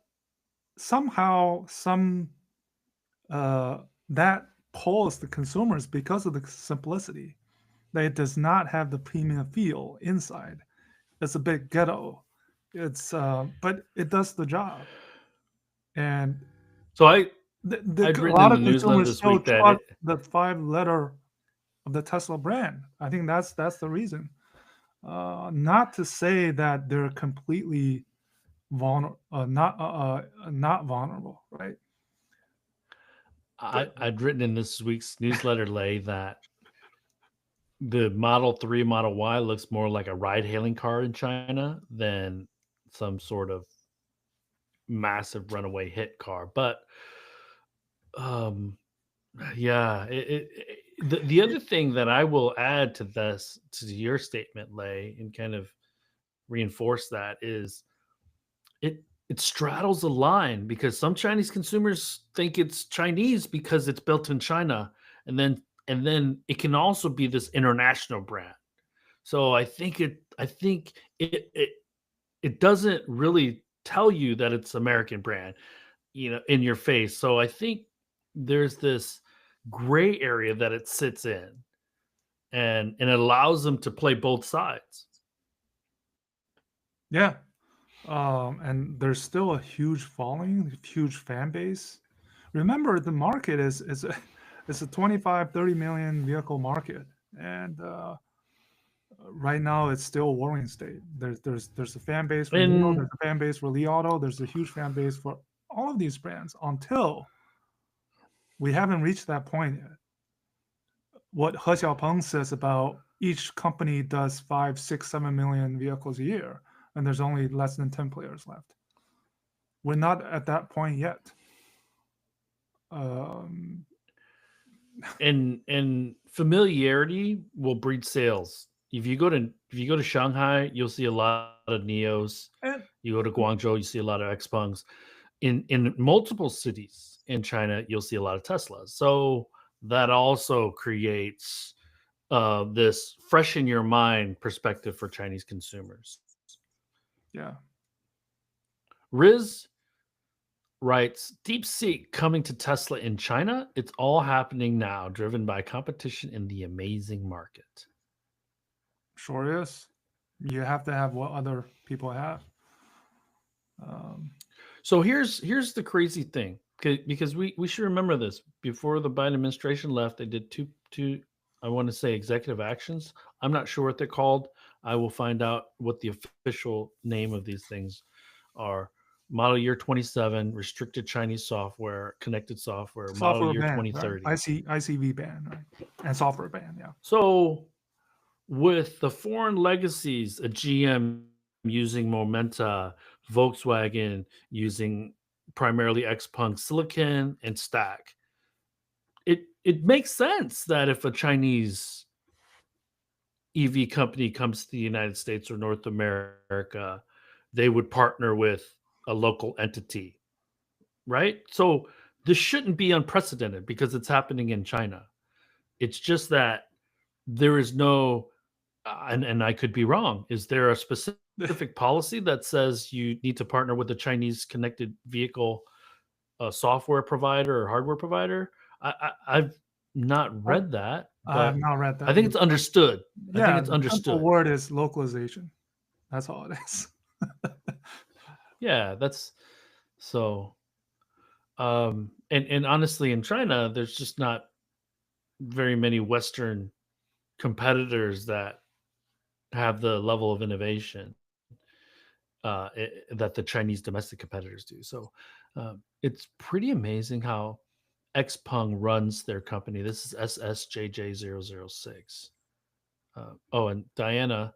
somehow that pulls the consumers because of the simplicity. That it does not have the premium feel inside. It's a bit ghetto. But it does the job. And so a I'd written lot in the of newsletter consumers this still week that trust the 5 letter of the Tesla brand. I think that's the reason. Not to say that they're completely not vulnerable, right? I'd written in this week's newsletter, Lei, that the Model 3, Model Y looks more like a ride-hailing car in China than some sort of massive runaway hit car. But yeah, the other thing that I will add to this, to your statement, Lei, and kind of reinforce that is it straddles the line because some Chinese consumers think it's Chinese because it's built in China, and then it can also be this international brand. So I think it doesn't really tell you that it's American brand, in your face. So I think there's this gray area that it sits in, and it allows them to play both sides. Yeah. And there's still a huge following, huge fan base. Remember, the market is it's a 25, 30 million vehicle market, and right now it's still a warring state. There's a fan base for NIO, And there's a fan base for Li Auto, there's a huge fan base for all of these brands until we haven't reached that point yet. What He Xiaopeng says about each company does 5, 6, 7 million vehicles a year, and there's only less than 10 players left. We're not at that point yet. Um, and familiarity will breed sales. If you go to Shanghai, you'll see a lot of Neos. and You go to Guangzhou, you see a lot of Xpengs. In multiple cities in China, you'll see a lot of Teslas. So that also creates this fresh in your mind perspective for Chinese consumers. yeah, Riz writes, DeepSeek coming to Tesla in China. It's all happening now, driven by competition in the amazing market. sure is. You have to have what other people have. Um, So here's the crazy thing, because we should remember this. Before the Biden administration left, they did two I want to say executive actions. I'm not sure what they're called. I will find out what the official name of these things are. Model year 27, restricted Chinese software, connected software, model software year ban, right? 2030. ICV ban, right? And software ban, yeah. So with the foreign legacies, a GM using Momenta, Volkswagen using primarily XPeng silicon and stack, it makes sense that if a Chinese EV company comes to the United States or North America, they would partner with a local entity, right? So this shouldn't be unprecedented because it's happening in China. It's just that there is no, and I could be wrong. Is there a specific policy that says you need to partner with a Chinese connected vehicle software provider or hardware provider? I've not read that, I have but not read I that. think it's understood. I think Yeah, it's the simple understood. word is localization. That's all it is. Yeah, that's so. And honestly, in China, there's just not very many Western competitors that have the level of innovation that the Chinese domestic competitors do. So it's pretty amazing how XPeng runs their company. This is SSJJ006. Oh, and Diane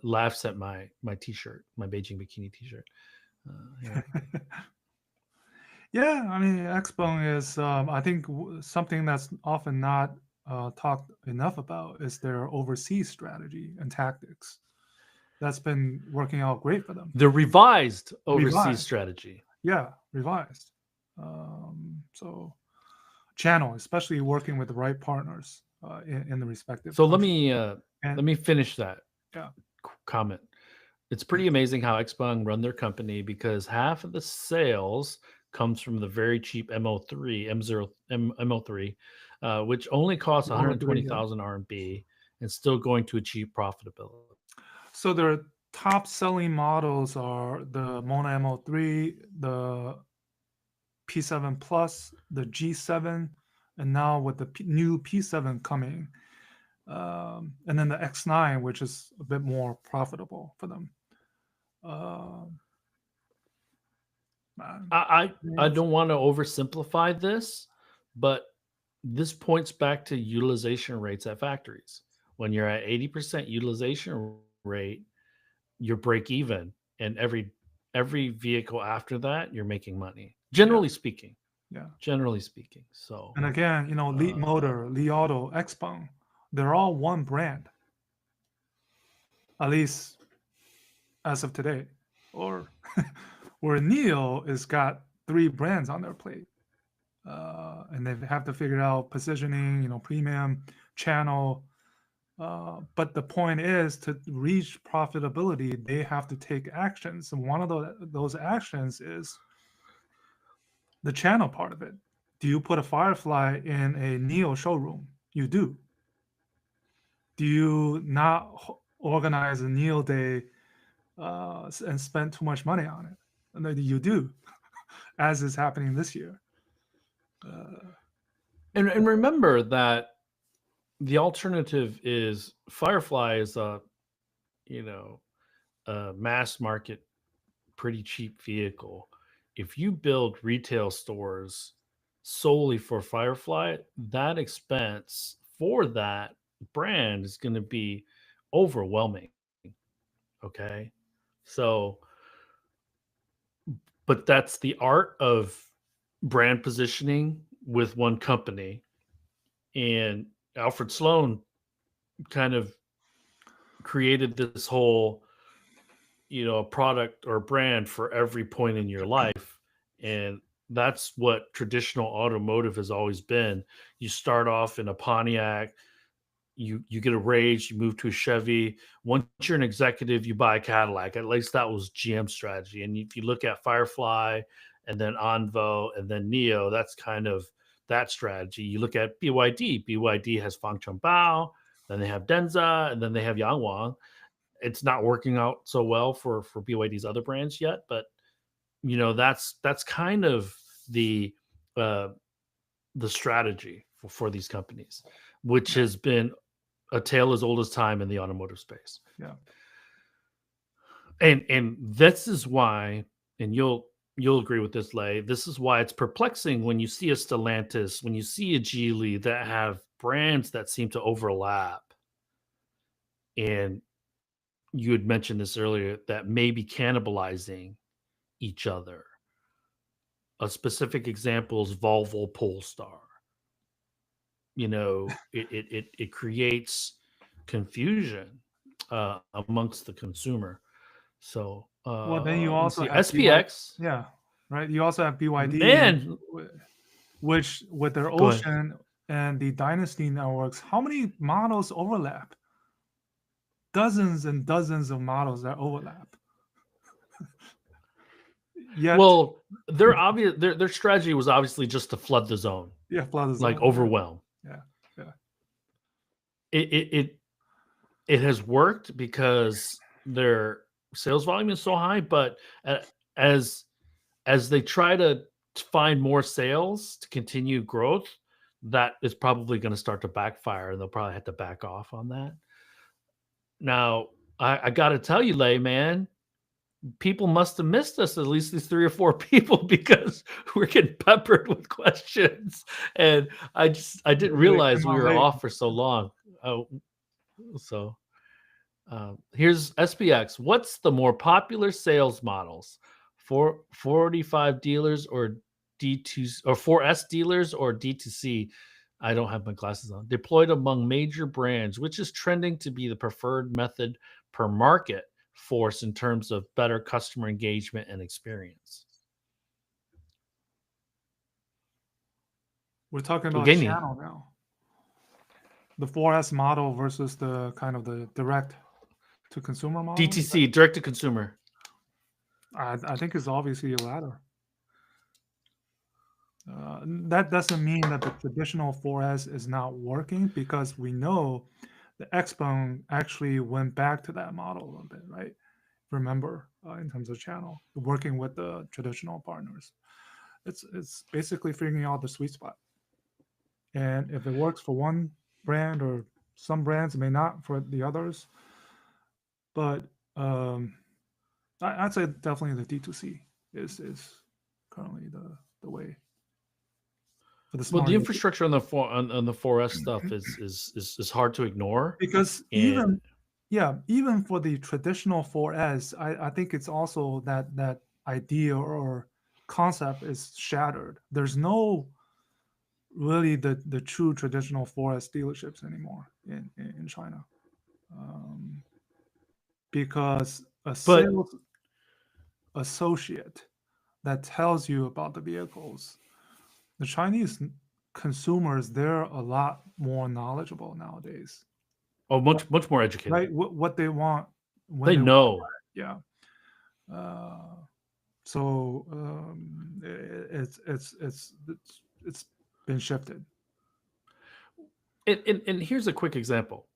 laughs at my T-shirt, my Beijing bikini T-shirt. Here. Yeah, I mean, XPeng is, I think, something that's often not talked enough about is their overseas strategy and tactics. That's been working out great for them. The revised overseas Revised. strategy. Yeah, revised. So channel, especially working with the right partners in the respective. So countries. let me finish that Yeah. comment. It's pretty amazing how XPeng run their company because half of the sales comes from the very cheap MO3, MO3, which only costs 120,000 RMB and still going to achieve profitability. So their top selling models are the Mona MO3, the P7 Plus, the G7, and now with the new P7 coming, and then the X9, which is a bit more profitable for them. I don't want to oversimplify this, but this points back to utilization rates at factories. When you're at 80% utilization rate, you're break even, and every vehicle after that, you're making money. Generally speaking. Yeah. Generally speaking. So And again, Leapmotor, Li Auto, XPeng, they're all one brand. At least as of today. Or where NIO has got 3 brands on their plate. And they have to figure out positioning, premium, channel. But the point is to reach profitability, they have to take actions. And one of those actions is the channel part of it. Do you put a Firefly in a NIO showroom? You do. Do you not organize a NIO day and spend too much money on it? And then you do, as is happening this year. And remember that the alternative is Firefly is a mass market, pretty cheap vehicle. If you build retail stores solely for Firefly, that expense for that brand is going to be overwhelming. Okay. So, but that's the art of brand positioning with one company. And Alfred Sloan kind of created this whole product or brand for every point in your life. And that's what traditional automotive has always been. You start off in a Pontiac, you get a raise, you move to a Chevy. Once you're an executive, you buy a Cadillac. At least that was GM's strategy. And if you look at Firefly and then Envo and then NIO, that's kind of that strategy. You look at BYD. BYD has Fang Chongbao, then they have Denza, and then they have Yangwang. It's not working out so well for BYD's other brands yet, but that's kind of the strategy for these companies, which has been a tale as old as time in the automotive space. Yeah. And this is why, and you'll agree with this, Lei, this is why it's perplexing when you see a Stellantis, when you see a Geely that have brands that seem to overlap. And you had mentioned this earlier, that may be cannibalizing each other. A specific example is Volvo Polestar. It creates confusion amongst the consumer. So, well, then you also have SPX. Yeah, right. You also have BYD, Man, which with their Ocean and the Dynasty networks, how many models overlap? Dozens and dozens of models that overlap. Yet, well, their strategy was obviously just to flood the zone. Yeah, flood the zone. Like overwhelm. Yeah. It has worked because their sales volume is so high, but as they try to find more sales to continue growth, that is probably going to start to backfire, and they'll probably have to back off on that. Now, I got to tell you, Lei, man, people must have missed us, at least these 3 or 4 people, because we're getting peppered with questions, and I didn't realize we were off for so long. So here's SPX. What's the more popular sales models? 445 dealers or D2 or 4S dealers or D2C? I don't have my glasses on. Deployed among major brands, which is trending to be the preferred method per market force in terms of better customer engagement and experience. We're talking about channel now. The 4S model versus the kind of the direct to consumer model. DTC, direct to consumer. I think it's obviously the latter. That doesn't mean that the traditional 4S is not working, because we know the XPeng actually went back to that model a little bit, right? Remember, in terms of channel, working with the traditional partners, it's basically figuring out the sweet spot. And if it works for one brand, or some brands may not for the others, but I'd say definitely the D2C is currently the way. Well, the infrastructure on the 4S stuff is hard to ignore, because even for the traditional 4S, I think it's also that idea or concept is shattered. There's no really the true traditional 4S dealerships anymore in China, because a sales associate that tells you about the vehicles, the Chinese consumers, they're a lot more knowledgeable nowadays. Oh, much more educated. Right, what they want. They know. Yeah. So it's been shifted. And here's a quick example.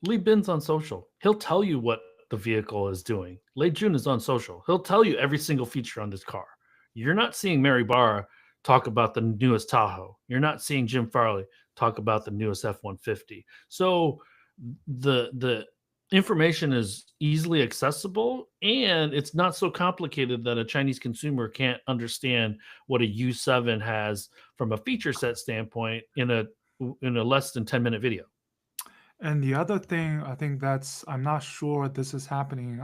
Lee Bin's on social. He'll tell you what the vehicle is doing. Lei Jun is on social. He'll tell you every single feature on this car. You're not seeing Mary Barra talk about the newest Tahoe. You're not seeing Jim Farley talk about the newest F-150. So the information is easily accessible, and it's not so complicated that a Chinese consumer can't understand what a U7 has from a feature set standpoint in a less than 10-minute video. And the other thing, I think I'm not sure this is happening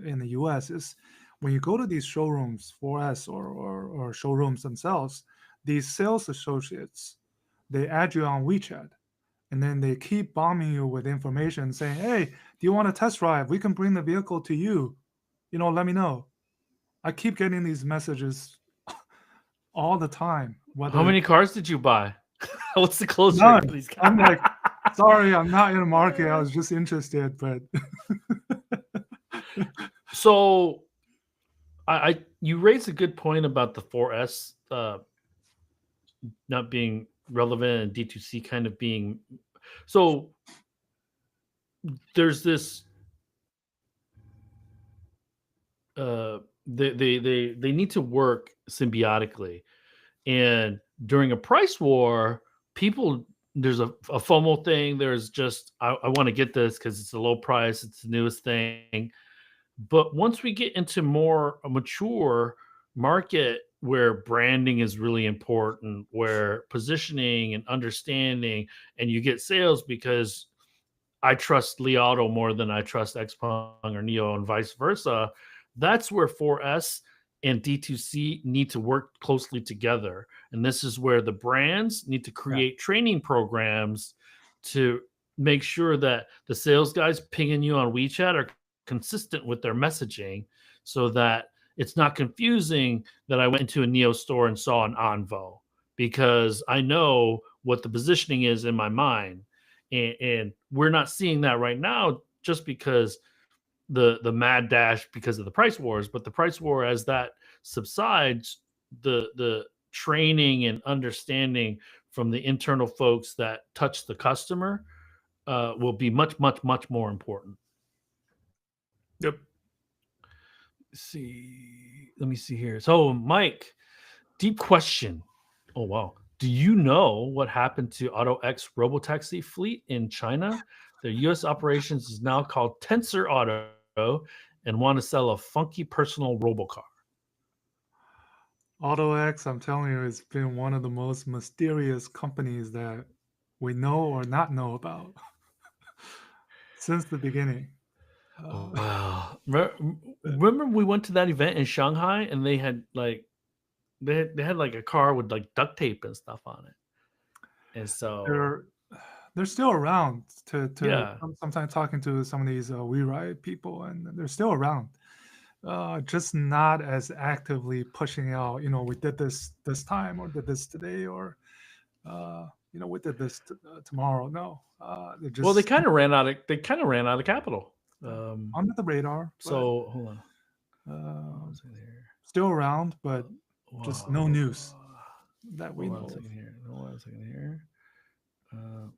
in the US, is when you go to these showrooms, 4S or showrooms themselves, these sales associates, they add you on WeChat, and then they keep bombing you with information saying, hey, do you want a test drive? We can bring the vehicle to you. Let me know. I keep getting these messages all the time. How many cars did you buy? What's the close None. rate, please? I'm like, sorry, I'm not in the market. I was just interested, but So you raised a good point about the 4S not being relevant and D2C kind of being. So there's this they need to work symbiotically, and during a price war, there's a FOMO thing. There's just I want to get this because it's a low price, it's the newest thing. But once we get into more a mature market where branding is really important, where positioning and understanding, and you get sales because I trust Li Auto more than I trust XPeng or NIO and vice versa, that's where 4S and D2C need to work closely together. And this is where the brands need to create training programs to make sure that the sales guys pinging you on WeChat are consistent with their messaging so that it's not confusing that I went into a NIO store and saw an Envo, because I know what the positioning is in my mind. And we're not seeing that right now just because the mad dash because of the price wars, but the price war, as that subsides, the training and understanding from the internal folks that touch the customer will be much, much, much more important. Yep. Let me see here. So, Mike, deep question. Oh, wow. Do you know what happened to AutoX robotaxi fleet in China? Their U.S. operations is now called Tensor Auto and want to sell a funky personal robocar. AutoX, I'm telling you, it's been one of the most mysterious companies that we know or not know about since the beginning. Oh, wow. Remember we went to that event in Shanghai and they had like a car with like duct tape and stuff on it. And so they're still around yeah. sometimes talking to some of these WeRide people, and they're still around. Just not as actively pushing out, we did this time or did this today, or we did this tomorrow. No, they just Well, they kind of ran out of capital. under the radar. So hold on. Still around, but just no news that we know. Hold on a second here.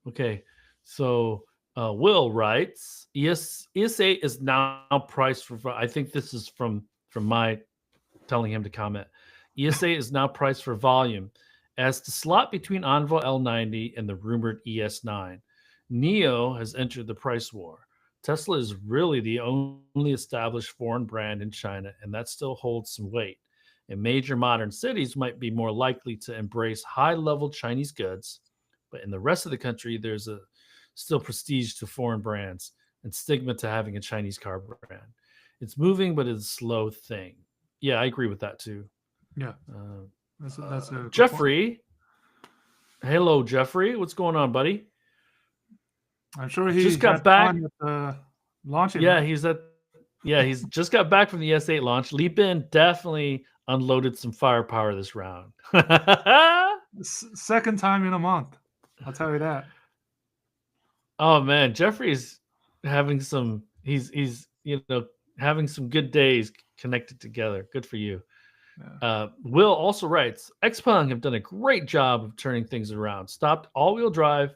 Okay, so Will writes, ES8 is now priced for. I think this is from my telling him to comment. ES8 is now priced for volume, as the slot between Envo L90 and the rumored ES9. NIO has entered the price war. Tesla is really the only established foreign brand in China, and that still holds some weight. And major modern cities might be more likely to embrace high-level Chinese goods, but in the rest of the country, there's still prestige to foreign brands and stigma to having a Chinese car brand. It's moving, but it's a slow thing. Yeah, I agree with that too. Yeah, that's a Jeffrey. Hello, Jeffrey. What's going on, buddy? I'm sure he just got back at the launch event. He's just got back from the S8 launch. Li Bin definitely unloaded some firepower this round. Second time in a month, I'll tell you that. Oh man, Jeffrey's having some. He's having some good days connected together. Good for you. Yeah. Will also writes, XPeng have done a great job of turning things around. Stopped all-wheel drive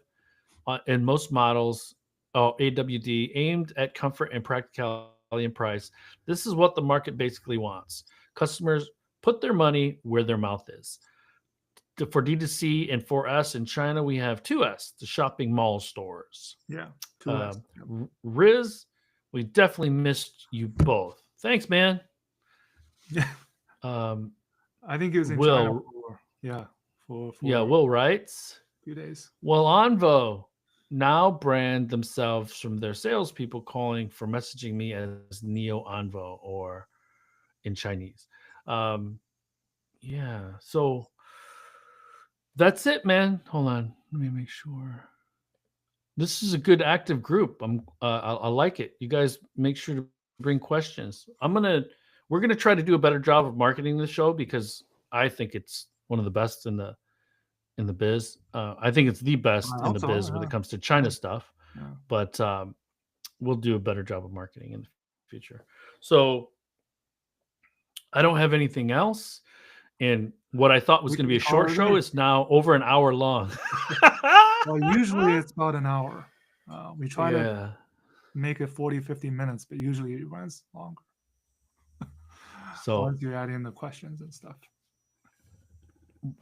in most models, AWD, aimed at comfort and practicality and price. This is what the market basically wants. Customers put their money where their mouth is. For D2C and 4S in China, we have 2S, the shopping mall stores. Yeah. 2S. Riz, we definitely missed you both. Thanks, man. Yeah. I think he was in China for Will writes, a few days. well, Envo now brand themselves from their salespeople calling for messaging me as NIO Envo or in Chinese. So that's it, man. Hold on, let me make sure. This is a good active group. I like it. You guys make sure to bring questions. We're gonna try to do a better job of marketing this show because I think it's one of the best in the biz. I think it's the best in the biz when it comes to China stuff. Yeah. But we'll do a better job of marketing in the future. So I don't have anything else. And what I thought was going to be a short show is now over an hour long. Well, usually it's about an hour. We try to Yeah. make it 40, 50 minutes, but usually it runs longer. So once you add in the questions and stuff.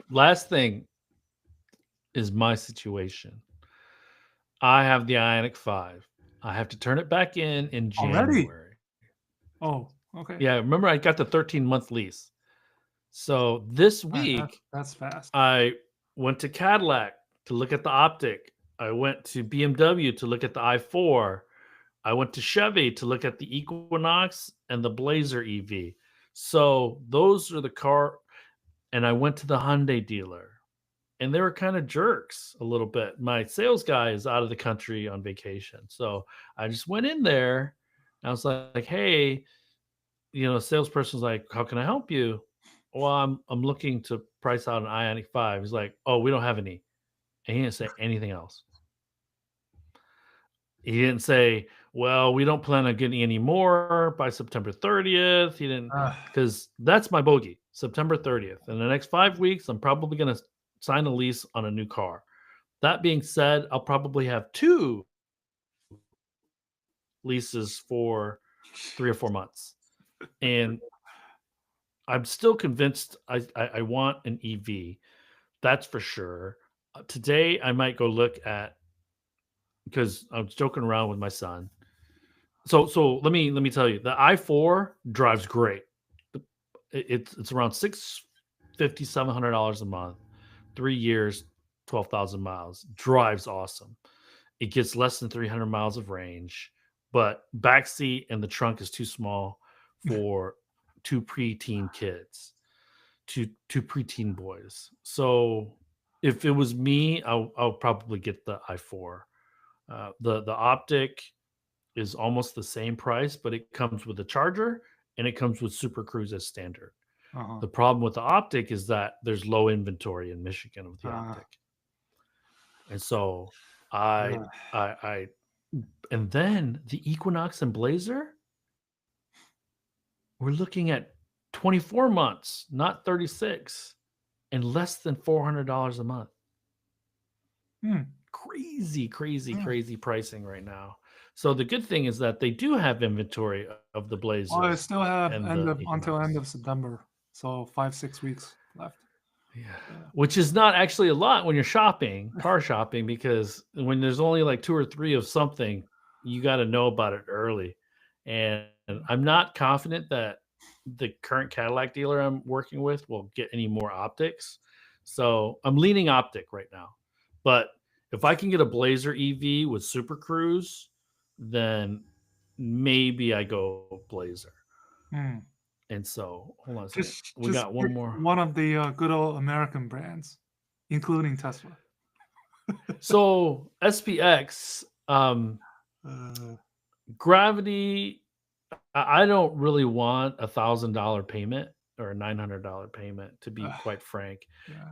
Last thing is my situation. I have the IONIQ 5. I have to turn it back in January. Already? Oh, okay. Yeah, remember I got the 13-month lease. So this week, that's fast. I went to Cadillac to look at the Optiq. I went to BMW to look at the i4. I went to Chevy to look at the Equinox and the Blazer EV. So those are the car. And I went to the Hyundai dealer. And they were kind of jerks a little bit. My sales guy is out of the country on vacation. So I just went in there. And I was like, hey, salesperson's like, how can I help you? Well, I'm looking to price out an IONIQ 5. He's like, oh, we don't have any. And he didn't say anything else. He didn't say, well, we don't plan on getting any more by September 30th. He didn't, because that's my bogey, September 30th. In the next 5 weeks, I'm probably going to sign a lease on a new car. That being said, I'll probably have 2 leases for 3 or 4 months. And I'm still convinced I want an EV. That's for sure. Today, I might go look at, because I was joking around with my son. So let me tell you, the i4 drives great. It's around $650, $700 a month, 3 years, 12,000 miles. Drives awesome. It gets less than 300 miles of range, but backseat and the trunk is too small for 2 preteen kids, two preteen boys. So if it was me, I'll probably get the i4. The Optiq is almost the same price, but it comes with a charger and it comes with Super Cruise as standard. The problem with the Optiq is that there's low inventory in Michigan with the Optiq. And so and then the Equinox and Blazer, we're looking at 24 months, not 36, and less than $400 a month. Crazy pricing right now. So the good thing is that they do have inventory of the Blazer. Well, I still have until end of September, so 5-6 weeks left. Yeah, which is not actually a lot when you're car shopping, because when there's only like 2 or 3 of something, you got to know about it early. And I'm not confident that the current Cadillac dealer I'm working with will get any more Optiqs. So I'm leaning Optiq right now. But if I can get a Blazer EV with Super Cruise, then maybe I go Blazer. And so, hold on a second. We got one more. One of the good old American brands, including Tesla. So SPX, Gravity, I don't really want $1,000 payment or a $900 payment, to be quite frank.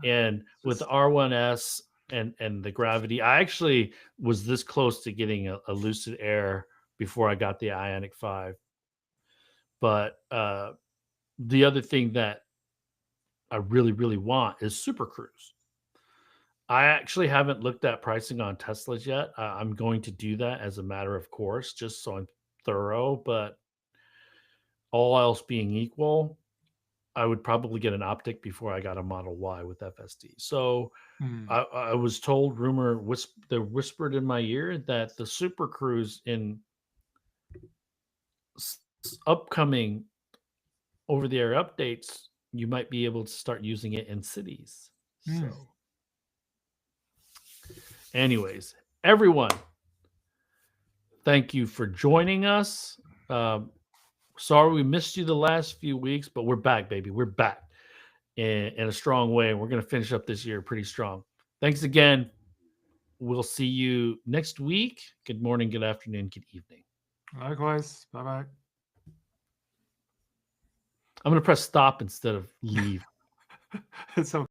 And with the R1S and the Gravity, I actually was this close to getting a Lucid Air before I got the IONIQ 5. But the other thing that I really, really want is Super Cruise. I actually haven't looked at pricing on Teslas yet. I'm going to do that as a matter of course, just so I'm thorough. But all else being equal, I would probably get an Optic before I got a Model Y with FSD. So Hmm. I was told, they whispered in my ear that the Super Cruise in upcoming over-the-air updates, you might be able to start using it in cities. Hmm. So, anyways, everyone, thank you for joining us. Sorry we missed you the last few weeks, but we're back, baby. We're back in a strong way. We're going to finish up this year pretty strong. Thanks again. We'll see you next week. Good morning, good afternoon, good evening. Likewise. Bye bye. I'm going to press stop instead of leave. It's okay.